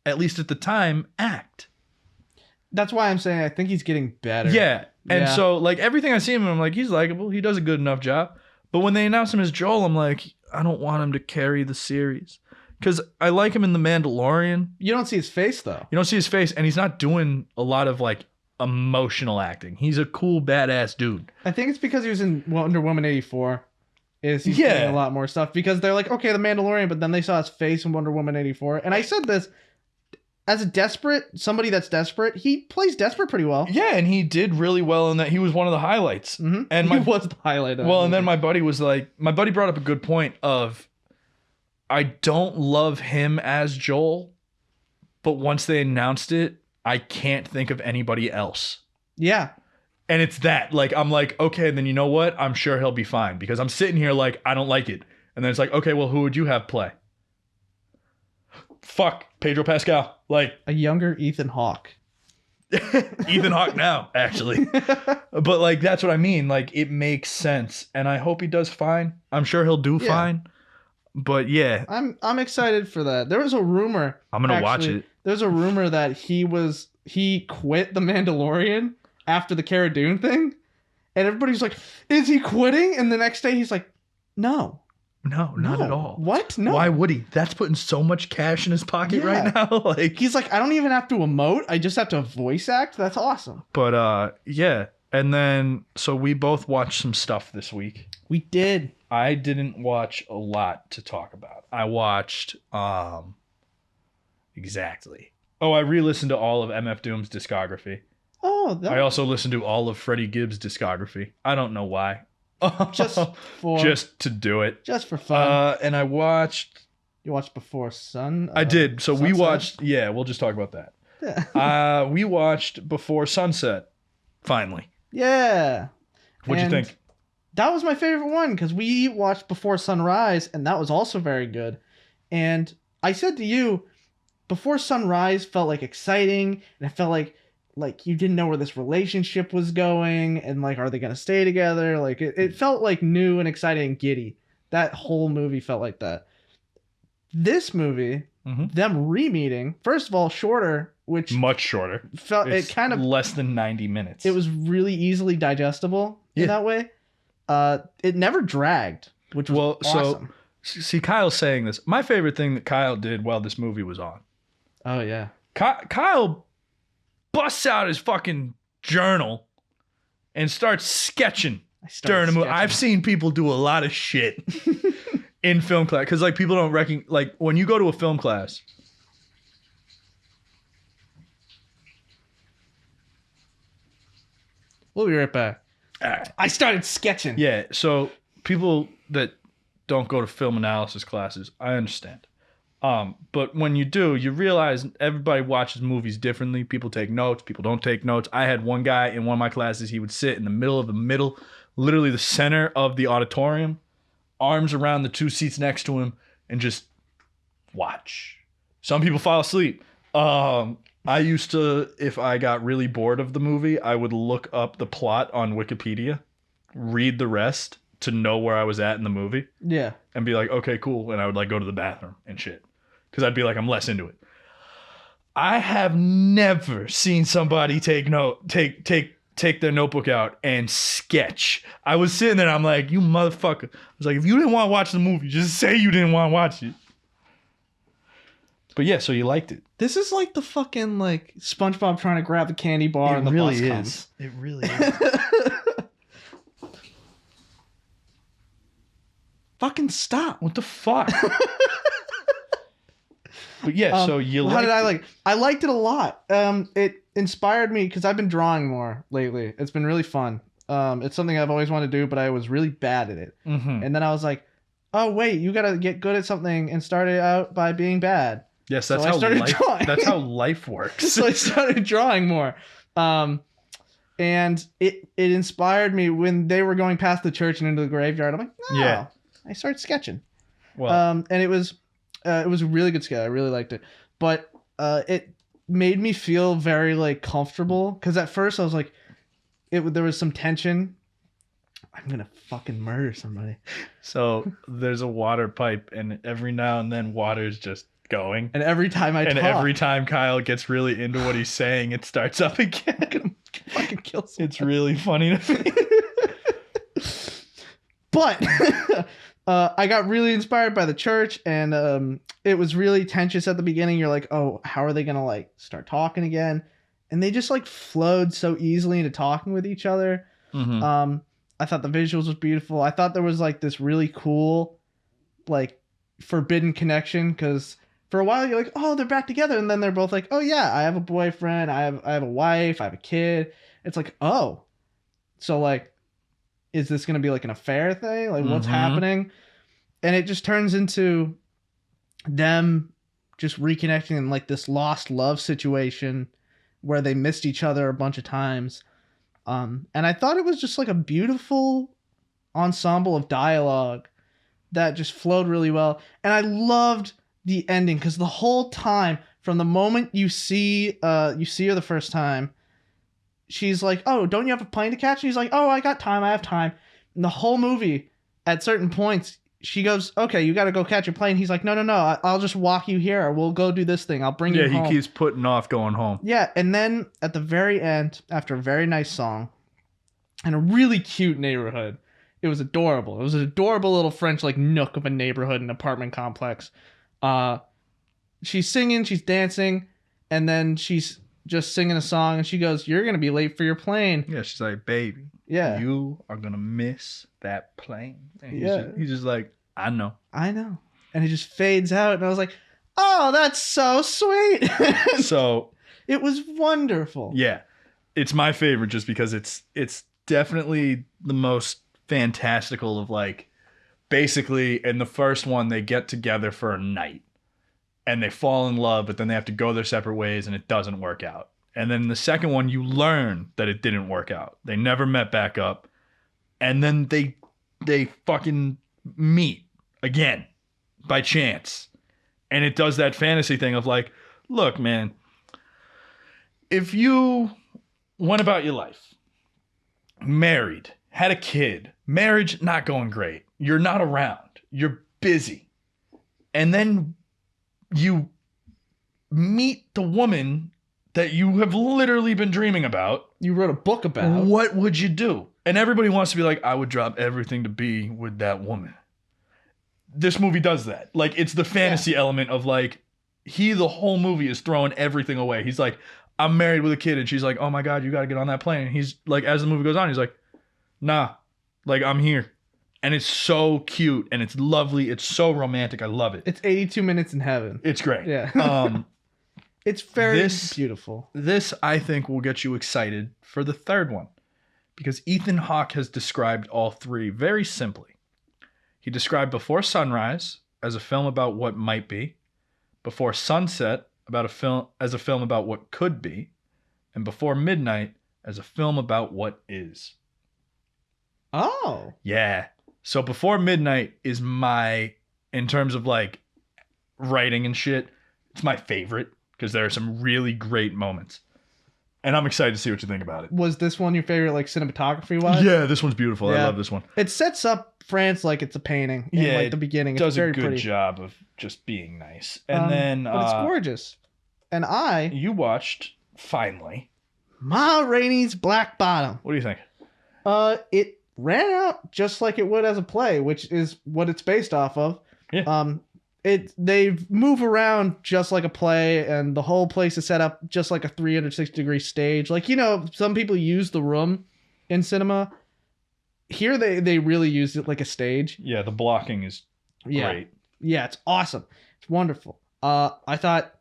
at least at the time, act. That's why I'm saying I think he's getting better. Yeah. And so, like, everything I see him, I'm like, he's likable. He does a good enough job. But when they announce him as Joel, I'm like, I don't want him to carry the series. Because I like him in The Mandalorian. You don't see his face, though. You don't see his face, and he's not doing a lot of, like, emotional acting. He's a cool, badass dude. I think it's because he was in Wonder Woman 84. He's doing a lot more stuff. Because they're like, okay, The Mandalorian, but then they saw his face in Wonder Woman 84. And I said this, as somebody that's desperate, he plays desperate pretty well. Yeah, and he did really well in that. He was one of the highlights. Mm-hmm. And he was the highlight of Well, and then my buddy was like, my buddy brought up a good point of, I don't love him as Joel, but once they announced it, I can't think of anybody else. Yeah. And it's that, like, I'm like, okay, then you know what? I'm sure he'll be fine because I'm sitting here like, I don't like it. And then it's like, okay, well, who would you have play? Fuck, Pedro Pascal. Like, a younger Ethan Hawke. Ethan Hawke now, actually. But, like, that's what I mean. Like, it makes sense. And I hope he does fine. I'm sure he'll do fine. But, yeah. I'm excited for that. There was a rumor. I'm going to watch it. There's a rumor that he quit The Mandalorian after the Cara Dune thing. And everybody's like, is he quitting? And the next day he's like, no. No, not at all. What? No. Why would he? That's putting so much cash in his pocket right now. Like, he's like, I don't even have to emote. I just have to voice act. That's awesome. But yeah. And then so we both watched some stuff this week. We did. I didn't watch a lot to talk about. I watched exactly. Oh, I re-listened to all of MF Doom's discography. Oh, I also listened to all of Freddie Gibbs' discography. I don't know why. Just to do it. Just for fun. And I watched. You watched Before Sun? I did. So Sunset? we watched. Yeah, we'll just talk about that. Yeah. We watched Before Sunset. Finally. Yeah. What'd you think? That was my favorite one because we watched Before Sunrise, and that was also very good. And I said to you, Before Sunrise felt like exciting, and it felt like you didn't know where this relationship was going, and like, are they gonna stay together? Like it felt like new and exciting and giddy. That whole movie felt like that. This movie, them re-meeting, first of all, shorter, which much shorter. Felt it kind of less than 90 minutes. It was really easily digestible in that way. It never dragged, which was awesome. See, Kyle's saying this. My favorite thing that Kyle did while this movie was on. Oh, yeah. Kyle busts out his fucking journal and starts sketching during the movie. I've seen people do a lot of shit in film class because like people don't recognize. Like when you go to a film class. We'll be right back. All right. I started sketching. Yeah, so people that don't go to film analysis classes, I understand. But when you do, you realize everybody watches movies differently. People take notes. People don't take notes. I had one guy in one of my classes. He would sit in the middle, literally the center of the auditorium, arms around the two seats next to him, and just watch. Some people fall asleep. I used to, if I got really bored of the movie, I would look up the plot on Wikipedia, read the rest to know where I was at in the movie. Yeah. And be like, okay, cool. And I would like go to the bathroom and shit. Because I'd be like, I'm less into it. I have never seen somebody take their notebook out and sketch. I was sitting there and I'm like, you motherfucker. I was like, if you didn't want to watch the movie, just say you didn't want to watch it. But yeah, so you liked it. This is like the fucking like SpongeBob trying to grab the candy bar and the bus comes. It really is. Fucking stop. What the fuck? But yeah, so you how liked did I it. like? I liked it a lot. It inspired me because I've been drawing more lately. It's been really fun. It's something I've always wanted to do, but I was really bad at it. Mm-hmm. And then I was like, oh wait, you gotta get good at something and start it out by being bad. Yes, So I started drawing. That's how life works. So I started drawing more. And it inspired me when they were going past the church and into the graveyard. I'm like, oh, Yeah. I started sketching. Well, And it was a really good sketch. I really liked it. But it made me feel very like comfortable because at first I was like, there was some tension. I'm gonna fucking murder somebody. so there's a water pipe, and every now and then water's just going. And every time And every time Kyle gets really into what he's saying, it starts up again. I'm gonna fucking kill somebody. It's really funny to me. But I got really inspired by the church, and it was really tense at the beginning. You're like, oh, how are they gonna like start talking again? And they just like flowed so easily into talking with each other. Mm-hmm. I thought the visuals was beautiful. I thought there was like this really cool, like forbidden connection because for a while you're like, oh, they're back together, and then they're both like, oh yeah, I have a boyfriend, I have a wife, I have a kid. It's like, oh, so like, is this gonna be like an affair thing? Like, what's Mhm. happening? And it just turns into them just reconnecting in like this lost love situation where they missed each other a bunch of times. And I thought it was just like a beautiful ensemble of dialogue that just flowed really well. And I loved the ending because the whole time, from the moment you see her the first time, she's like, oh, don't you have a plane to catch? And he's like, oh, I got time. I have time. And the whole movie, at certain points, she goes, okay, you got to go catch a plane. He's like, no, I'll just walk you here. We'll go do this thing. I'll bring you home. Yeah, he keeps putting off going home. Yeah, and then at the very end, after a very nice song and a really cute neighborhood, it was adorable. It was an adorable little French like nook of a neighborhood and apartment complex. She's singing, she's dancing, and then she's just singing a song, and she goes, "You're gonna be late for your plane." Yeah, she's like, baby, Yeah, you are gonna miss that plane. And he's just like, I know. and it just fades out, and I was like, "Oh, that's so sweet." So it was wonderful. yeah, it's my favorite just because it's definitely the most fantastical of like, basically in the first one they get together for a night and they fall in love, but then they have to go their separate ways and it doesn't work out. And then the second one you learn that it didn't work out. They never met back up, and then they fucking meet again by chance. And it does that fantasy thing of like, look, man, if you went about your life, married, had a kid, marriage not going great, you're not around, you're busy, and then you meet the woman that you have literally been dreaming about, You wrote a book about. what would you do? And everybody wants to be like, I would drop everything to be with that woman. this movie does that. Like, it's the fantasy element of like, the whole movie is throwing everything away. He's like, I'm married with a kid, and she's like, oh my God, you got to get on that plane. And he's like, as the movie goes on, he's like, nah, like, I'm here. And it's so cute and it's lovely. It's so romantic. I love it. It's 82 minutes in heaven. It's great. Yeah. It's very beautiful. This, I think, will get you excited for the third one, because Ethan Hawke has described all three very simply. He described Before Sunrise as a film about what might be, Before Sunset as a film about what could be, and Before Midnight as a film about what is. Oh. Yeah. So Before Midnight is in terms of like writing and shit, it's my favorite because there are some really great moments. And I'm excited to see what you think about it. Was this one your favorite, like, cinematography wise? Yeah, this one's beautiful. Yeah. I love this one. It sets up France like it's a painting in like the beginning. It does very a good pretty. job of just being nice. And then but it's gorgeous. And you watched, finally, Ma Rainey's Black Bottom. What do you think? It ran out just like it would as a play, which is what it's based off of. Yeah. They move around just like a play, and the whole place is set up just like a 360-degree stage. Like, you know, some people use the room in cinema. Here they really use it like a stage. Yeah, the blocking is great. Yeah, it's awesome. It's wonderful. I thought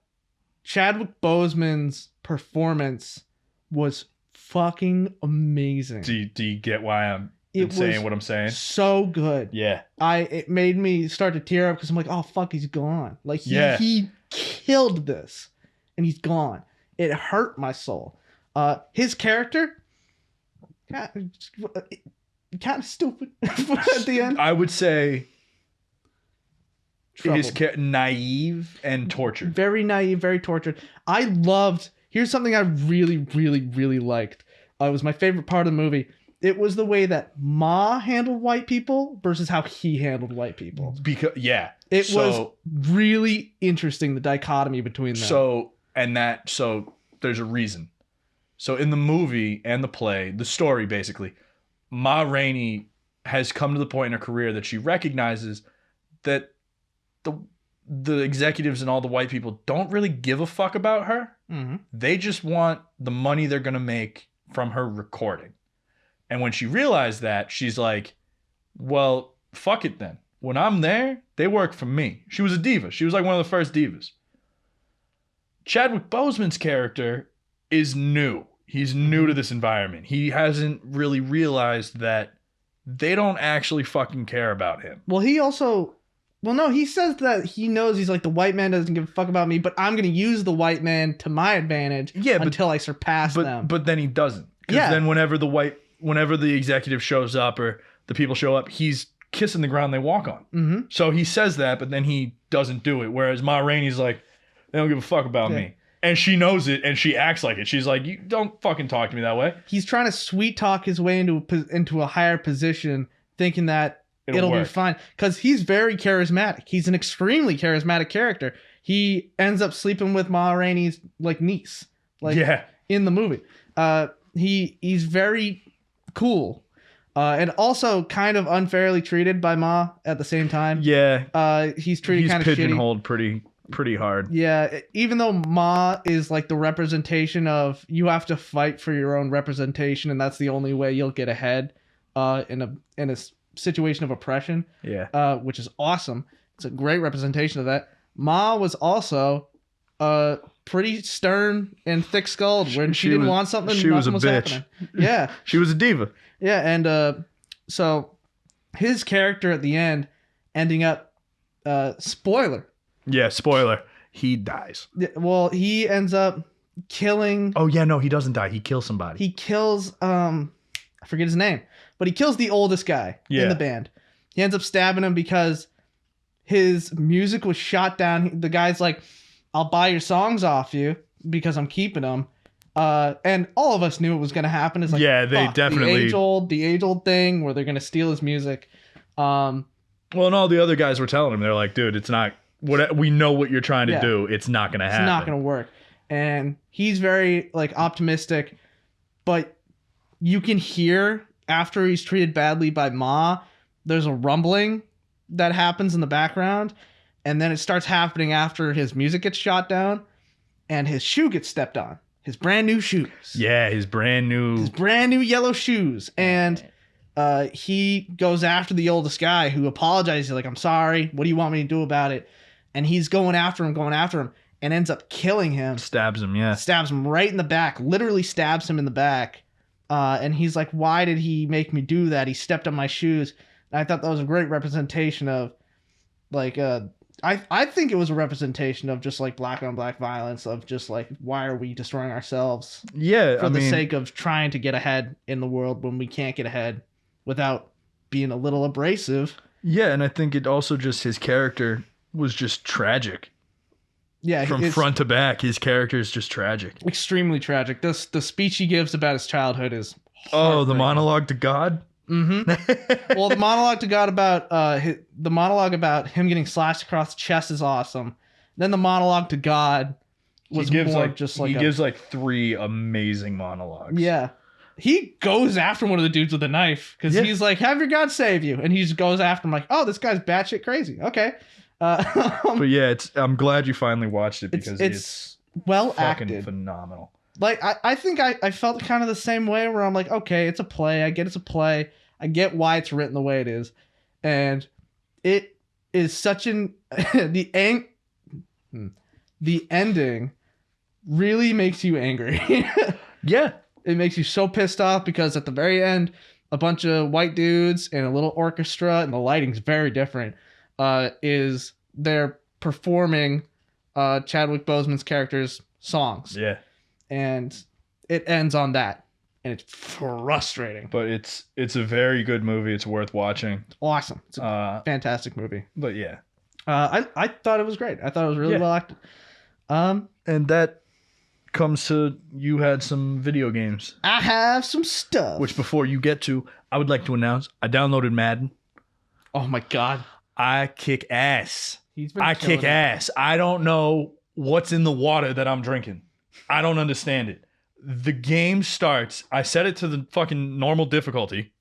Chadwick Boseman's performance was fucking amazing. Do you get why I'm saying what I'm saying? So good. Yeah. It made me start to tear up because I'm like, oh fuck, he's gone. Like he killed this, and he's gone. It hurt my soul. His character, kind of stupid at the end. I would say his naive and tortured. Very naive, very tortured. Here's something I really, really, really liked. It was my favorite part of the movie. It was the way that Ma handled white people versus how he handled white people. It was really interesting, the dichotomy between them. So there's a reason. So in the movie and the play, the story basically, Ma Rainey has come to the point in her career that she recognizes that the executives and all the white people don't really give a fuck about her. Mm-hmm. They just want the money they're going to make from her recording. And when she realized that, she's like, well, fuck it then. When I'm there, they work for me. She was a diva. She was like one of the first divas. Chadwick Boseman's character is new. He's new to this environment. He hasn't really realized that they don't actually fucking care about him. Well, he says that he knows, he's like, the white man doesn't give a fuck about me, but I'm going to use the white man to my advantage until I surpass them. But then he doesn't. Because then whenever the executive shows up or the people show up, he's kissing the ground they walk on. Mm-hmm. So he says that, but then he doesn't do it. Whereas Ma Rainey's like, they don't give a fuck about me. And she knows it, and she acts like it. She's like, you don't fucking talk to me that way. He's trying to sweet talk his way into a higher position, thinking that it'll be fine. Because he's very charismatic. He's an extremely charismatic character. He ends up sleeping with Ma Rainey's like niece, in the movie. He's very cool, and also kind of unfairly treated by Ma at the same time. Yeah. He's treated kind of shitty. Pigeonholed pretty hard. Yeah, even though Ma is like the representation of, you have to fight for your own representation, and that's the only way you'll get ahead in a situation of oppression. Yeah. Which is awesome. It's a great representation of that. Ma was also pretty stern and thick-skulled when she didn't want something. She was a bitch. Happening. Yeah. She was a diva. Yeah, and so his character at the end ending up, spoiler. Yeah, spoiler. He dies. Well, he ends up killing... Oh, yeah, no, he doesn't die. He kills somebody. He kills, I forget his name, but he kills the oldest guy in the band. He ends up stabbing him because his music was shot down. The guy's like, I'll buy your songs off you because I'm keeping them. And all of us knew it was going to happen. It's like, they definitely... The age-old thing where they're going to steal his music. Well, and all the other guys were telling him, they're like, dude, it's not... we know what you're trying to do. It's not going to happen. It's not going to work. And he's very like optimistic, but you can hear after he's treated badly by Ma, there's a rumbling that happens in the background, and then it starts happening after his music gets shot down, and his shoe gets stepped on. His brand new shoes. Yeah, his brand new yellow shoes. And he goes after the oldest guy who apologizes. He's like, I'm sorry. What do you want me to do about it? And he's going after him, and ends up killing him. Stabs him, yeah. Stabs him right in the back. Literally stabs him in the back. And he's like, why did he make me do that? He stepped on my shoes. And I thought that was a great representation of, like, I think it was a representation of just like black on black violence, of just like, why are we destroying ourselves? Yeah, for the sake of trying to get ahead in the world when we can't get ahead without being a little abrasive. Yeah, and I think it also just, his character was just tragic. Yeah, from front to back, his character is just tragic. Extremely tragic. The speech he gives about his childhood is the monologue to God. Mm-hmm. Well, the monologue to God about the monologue about him getting slashed across the chest is awesome. Then the monologue to God was he gives like 3 amazing monologues. Yeah, he goes after one of the dudes with a knife because he's like, "Have your God save you," and he just goes after him like, "Oh, this guy's batshit crazy." Okay, but yeah, I'm glad you finally watched it because it's well fucking acted, phenomenal. Like, I think I felt kind of the same way where I'm like, okay, it's a play. I get it's a play. I get why it's written the way it is. And it is such an... the ending really makes you angry. Yeah. It makes you so pissed off because at the very end, a bunch of white dudes and a little orchestra, and the lighting's very different, they're performing Chadwick Boseman's character's songs. Yeah. And it ends on that, and it's frustrating. But it's a very good movie. It's worth watching. Awesome. It's a fantastic movie. But yeah, I thought it was great. I thought it was really well acted. And that comes to, you had some video games. I have some stuff. Which, before you get to, I would like to announce I downloaded Madden. Oh my god, I kick ass. I kick ass. I don't know what's in the water that I'm drinking. I don't understand it. The game starts. I set it to the fucking normal difficulty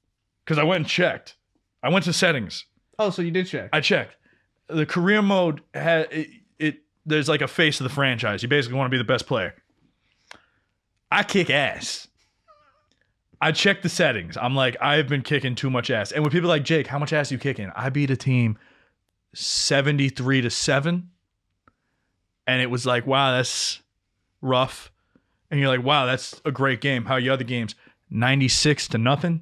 because I went and checked. I went to settings. Oh, so you did check? I checked. The career mode had it. There's like a face of the franchise. You basically want to be the best player. I kick ass. I checked the settings. I'm like, I've been kicking too much ass. And when people are like, Jake, how much ass are you kicking? I beat a team 73-7, and it was like, wow, that's rough. And you're like, wow, that's a great game. How are your other games? 96-0,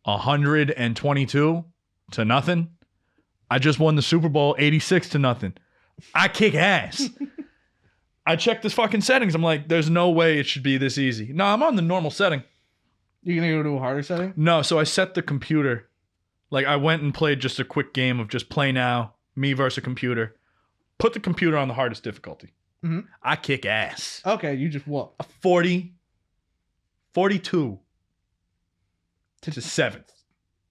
122-0. I just won the Super Bowl 86-0. I kick ass. I checked this fucking settings. I'm like, there's no way it should be this easy. No, I'm on the normal setting. You're gonna go to a harder setting? No, so I set the computer. Like, I went and played just a quick game of just play now, me versus a computer. Put the computer on the hardest difficulty. Mm-hmm. I kick ass. Okay, you just what? 42 to 7.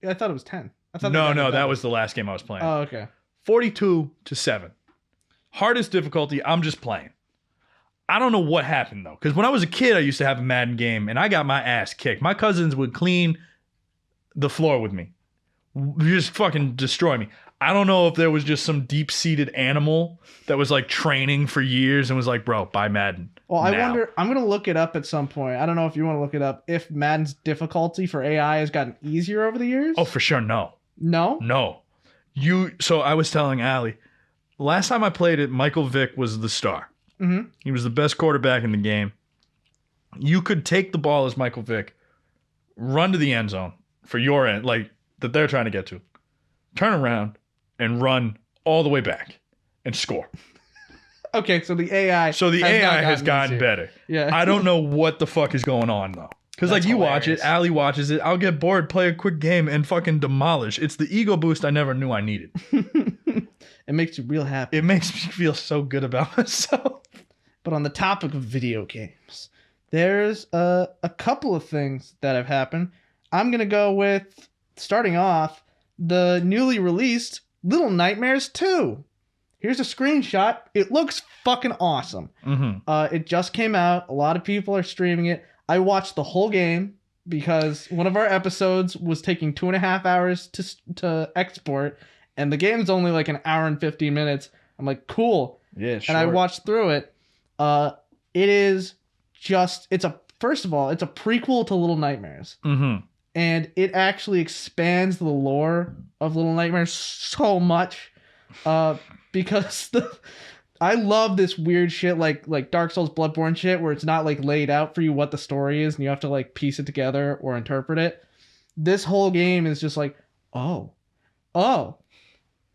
I thought it was 10. I thought no, that was the last game I was playing. Oh, okay. 42-7. Hardest difficulty, I'm just playing. I don't know what happened, though. Because when I was a kid, I used to have a Madden game, and I got my ass kicked. My cousins would clean the floor with me. Just fucking destroy me. I don't know if there was just some deep-seated animal that was like training for years and was like, bro, buy Madden. Well, I wonder, I'm going to look it up at some point. I don't know if you want to look it up. If Madden's difficulty for AI has gotten easier over the years? Oh, for sure, no. No? No. So I was telling Allie, last time I played it, Michael Vick was the star. Mm-hmm. He was the best quarterback in the game. You could take the ball as Michael Vick, run to the end zone for your end, like that they're trying to get to, turn around and run all the way back and score. Okay, so the AI has gotten better. Yeah. I don't know what the fuck is going on, though. Because like you watch it, Allie watches it, I'll get bored, play a quick game, and fucking demolish. It's the ego boost I never knew I needed. It makes you real happy. It makes me feel so good about myself. But on the topic of video games, there's a couple of things that have happened. I'm going to go with, starting off, the newly released Little Nightmares 2. Here's a screenshot. It looks fucking awesome. Mm-hmm. It just came out. A lot of people are streaming it. I watched the whole game because one of our episodes was taking 2.5 hours to export, And the game's only like an hour and 15 minutes. I'm like, cool. Yeah, sure. And I watched through it. It is just, first of all, it's a prequel to Little Nightmares. Mm-hmm. And it actually expands the lore of Little Nightmares so much. Because I love this weird shit like Dark Souls Bloodborne shit where it's not like laid out for you what the story is and you have to like piece it together or interpret it. This whole game is just like, oh.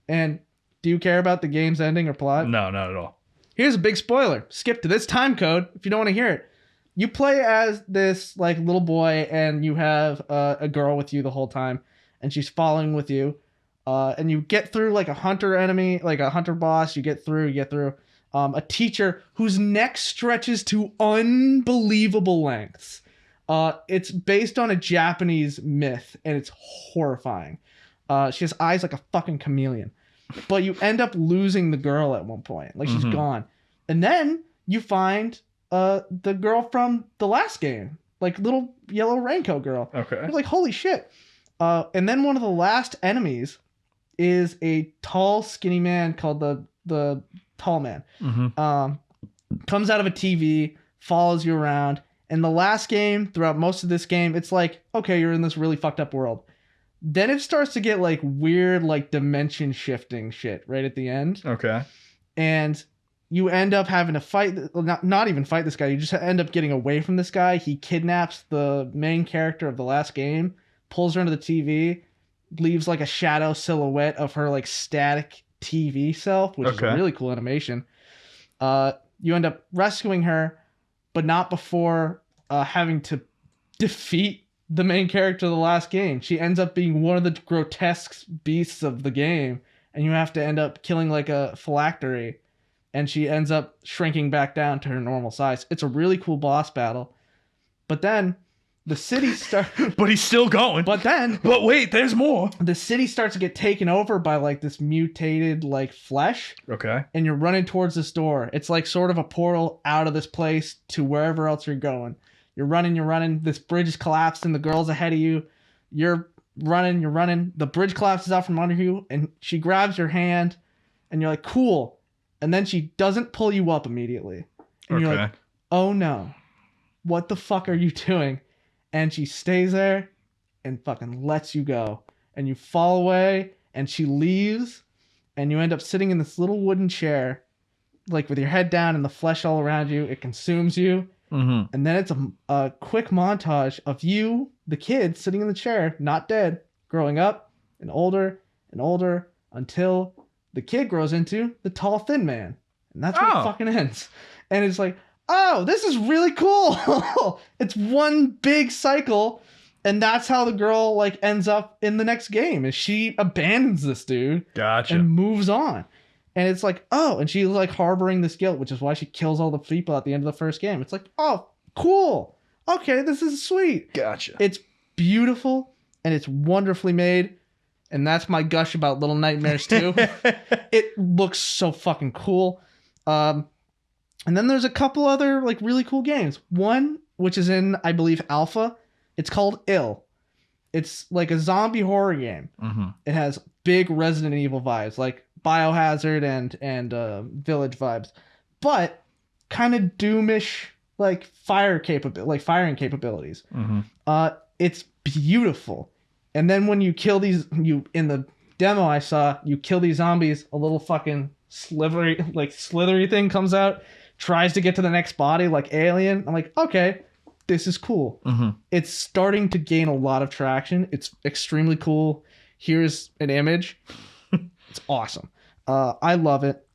And do you care about the game's ending or plot? No, not at all. Here's a big spoiler. Skip to this time code if you don't want to hear it. You play as this like little boy and you have a girl with you the whole time and she's following with you. And you get through like a hunter enemy, like a hunter boss. You get through a teacher whose neck stretches to unbelievable lengths. It's based on a Japanese myth and it's horrifying. She has eyes like a fucking chameleon. But you end up losing the girl at one point. Like she's gone. And then you find the girl from the last game. Like little yellow raincoat girl. Okay. You're like, holy shit. And then one of the last enemies is a tall, skinny man called the Tall Man. Comes out of a TV, follows you around. And the last game, throughout most of this game, it's like, okay, you're in this really fucked up world. Then it starts to get like weird, like dimension shifting shit right at the end. Okay. And you end up having to fight, not even fight this guy. You just end up getting away from this guy. He kidnaps the main character of the last game, pulls her into the TV, leaves like a shadow silhouette of her like static TV self, which is a really cool animation. You end up rescuing her, but not before having to defeat the main character of the last game. She ends up being one of the grotesque beasts of the game, and you have to end up killing like a phylactery, and she ends up shrinking back down to her normal size. It's a really cool boss battle. But then the city starts... But he's still going. But wait, there's more. The city starts to get taken over by like this mutated like flesh. Okay. And you're running towards this door. It's like sort of a portal out of this place to wherever else you're going. You're running. This bridge is collapsing. The girl's ahead of you. You're running. The bridge collapses out from under you, and she grabs your hand, and you're like, cool. And then she doesn't pull you up immediately. And you're like, oh no. What the fuck are you doing? And she stays there and fucking lets you go. And you fall away, and she leaves, and you end up sitting in this little wooden chair, like with your head down and the flesh all around you. It consumes you. And then it's a quick montage of you, the kid, sitting in the chair, not dead, growing up and older until the kid grows into the tall, thin man. And that's where it fucking ends. And it's like, oh, this is really cool. It's one big cycle. And that's how the girl like ends up in the next game. Is she abandons this dude. Gotcha. And moves on. And it's like, oh, and she's like harboring this guilt, which is why she kills all the people at the end of the first game. It's like, oh, cool. Okay, this is sweet. Gotcha. It's beautiful and it's wonderfully made. And that's my gush about Little Nightmares 2. It looks so fucking cool. And then there's a couple other like really cool games. One, which is in, I believe, alpha. It's called Ill. It's like a zombie horror game. It has big Resident Evil vibes, like Biohazard and Village vibes, but kind of Doomish, like firing capabilities. It's beautiful. And then when you kill these, in the demo I saw, you kill these zombies, a little fucking slithery thing comes out, tries to get to the next body like Alien. I'm like, okay, this is cool. It's starting to gain a lot of traction. It's extremely cool. Here's an image. It's awesome. I love it.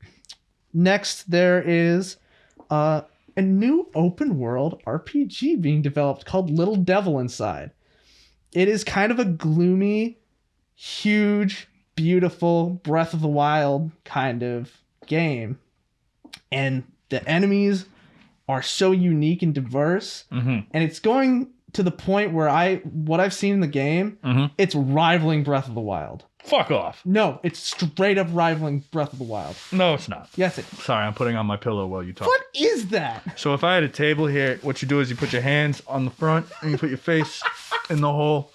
Next, there is a new open world RPG being developed called Little Devil Inside. It is kind of a gloomy, huge, beautiful Breath of the Wild kind of game. And the enemies are so unique and diverse. And it's going to the point where what I've seen in the game, it's rivaling Breath of the Wild. Fuck off. No, it's straight up rivaling Breath of the Wild. No, it's not. Yes, it is. Sorry, I'm putting on my pillow while you talk. What is that? So if I had a table here, what you do is you put your hands on the front and you put your face in the hole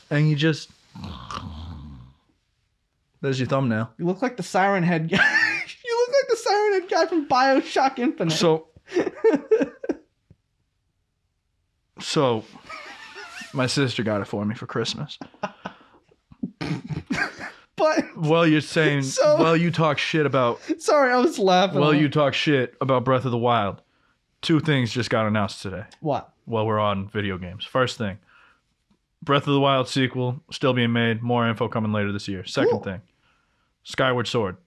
and you just... There's your thumbnail. You look like the Siren Head guy. You look like the Siren Head guy from BioShock Infinite. So, my sister got it for me for Christmas. But Well, you're saying, you talk shit about, sorry, I was laughing. you talk shit about Breath of the Wild. 2 things just got announced today. What? While we're on video games. First thing, Breath of the Wild sequel still being made. More info coming later this year. Second thing, Skyward Sword.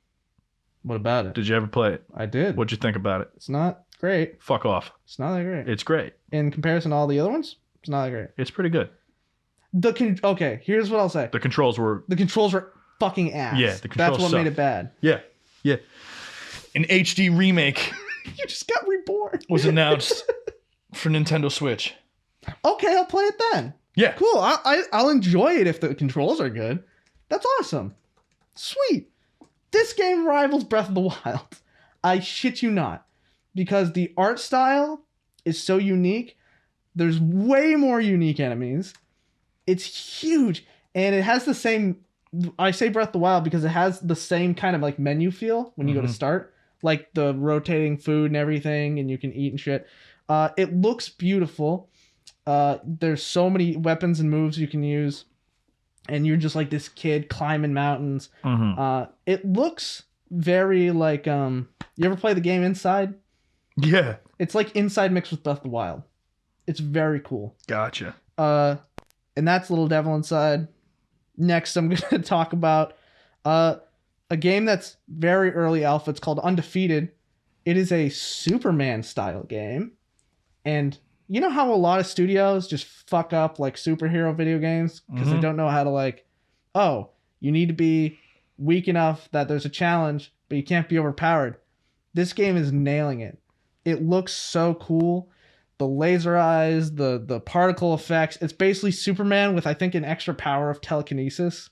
What about it? Did you ever play it? I did. What'd you think about it? It's not great. Fuck off. It's not that great. It's great. In comparison to all the other ones, it's not that great. It's pretty good. Okay, here's what I'll say. The controls were fucking ass. Yeah, the controls That's what suck. made it bad. Yeah. An HD remake You just got reborn. was announced for Nintendo Switch. Okay, I'll play it then. Yeah. Cool. I'll enjoy it if the controls are good. That's awesome. Sweet. This game rivals Breath of the Wild. I shit you not. Because the art style is so unique. There's way more unique enemies. It's huge. And it has the same... I say Breath of the Wild because it has the same kind of like menu feel when you go to start. Like the rotating food and everything, and you can eat and shit. It looks beautiful. There's so many weapons and moves you can use. And you're just like this kid climbing mountains. It looks very like... you ever play the game Inside? Yeah. It's like Inside mixed with Breath of the Wild. It's very cool. Gotcha. And that's Little Devil Inside. Next, I'm going to talk about a game that's very early alpha. It's called Undefeated. It is a Superman-style game. And you know how a lot of studios just fuck up like superhero video games? Because they don't know how to like, oh, you need to be weak enough that there's a challenge, but you can't be overpowered. This game is nailing it. It looks so cool. The laser eyes, the particle effects. It's basically Superman with, I think, an extra power of telekinesis.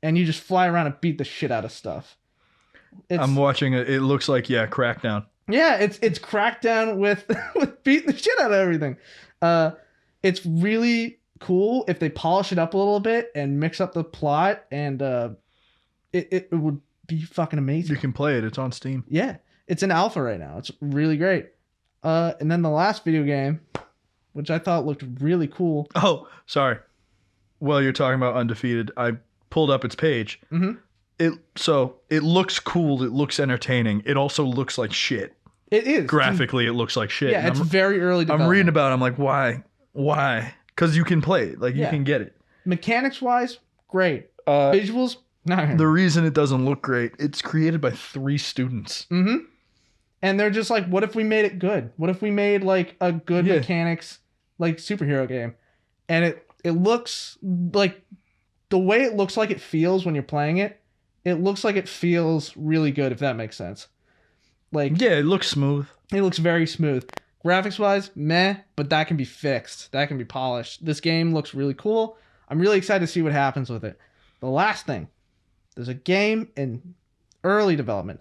And you just fly around and beat the shit out of stuff. I'm watching it. It looks like, Crackdown. Yeah, it's Crackdown with beating the shit out of everything. It's really cool if they polish it up a little bit and mix up the plot. And it would be fucking amazing. You can play it. It's on Steam. Yeah, it's in alpha right now. It's really great. And then the last video game, which I thought looked really cool. Oh, sorry. Well, you're talking about Undefeated. I pulled up its page. It looks cool. It looks entertaining. It also looks like shit. It is. Graphically, it looks like shit. Yeah, it's very early development. I'm reading about it. I'm like, why? Why? Because you can play it. Like, you can get it. Mechanics-wise, great. Visuals, not. The reason it doesn't look great, it's created by 3 students. And they're just like, what if we made it good? What if we made like a good mechanics like superhero game? And it looks like the way it looks like it feels when you're playing it, it looks like it feels really good, if that makes sense. Like, yeah, it looks smooth. It looks very smooth. Graphics wise, meh, but that can be fixed. That can be polished. This game looks really cool. I'm really excited to see what happens with it. The last thing, there's a game in early development.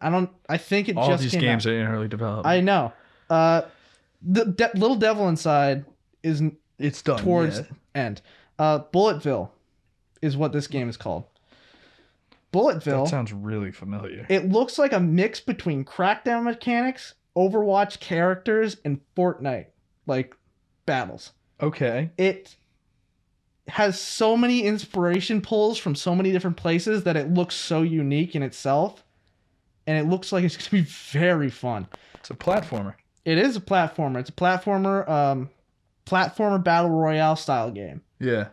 I think it all just these came games out. are in early development. I know. The Little Devil Inside is it's done towards end. Bulletville is what this game is called. Bulletville. That sounds really familiar. It looks like a mix between Crackdown mechanics, Overwatch characters, and Fortnite like battles. Okay. It has so many inspiration pulls from so many different places that it looks so unique in itself. And it looks like it's going to be very fun. It's a platformer. It is a platformer. It's a platformer battle royale style game. Yeah.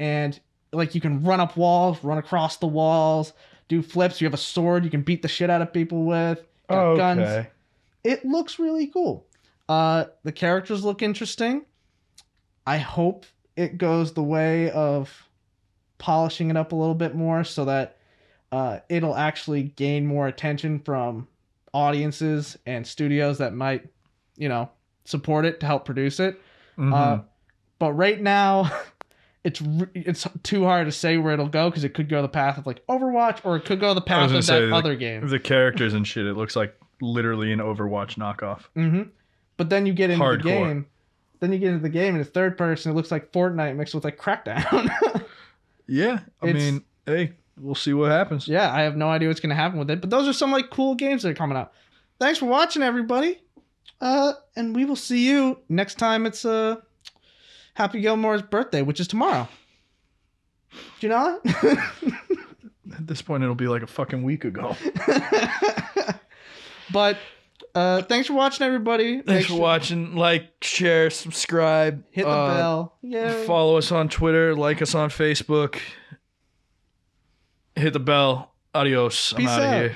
And like you can run up walls, run across the walls, do flips. You have a sword you can beat the shit out of people with. Got guns. It looks really cool. The characters look interesting. I hope it goes the way of polishing it up a little bit more so that it'll actually gain more attention from audiences and studios that might, support it to help produce it. But right now, it's too hard to say where it'll go because it could go the path of like Overwatch or it could go the path of that other game. The characters and shit, it looks like literally an Overwatch knockoff. But then you get into the game. Then you get into the game and it's third person. It looks like Fortnite mixed with like Crackdown. Yeah. I mean, hey. we'll see what happens. Yeah, I have no idea what's going to happen with it. But those are some like cool games that are coming out. Thanks for watching, everybody. And we will see you next time it's Happy Gilmore's birthday, which is tomorrow. Do you know that? At this point, it'll be like a fucking week ago. But thanks for watching, everybody. Thanks for watching. Like, share, subscribe. Hit the bell. Yeah. Follow us on Twitter. Like us on Facebook. Hit the bell. Adios. I'm Peace out of out. here.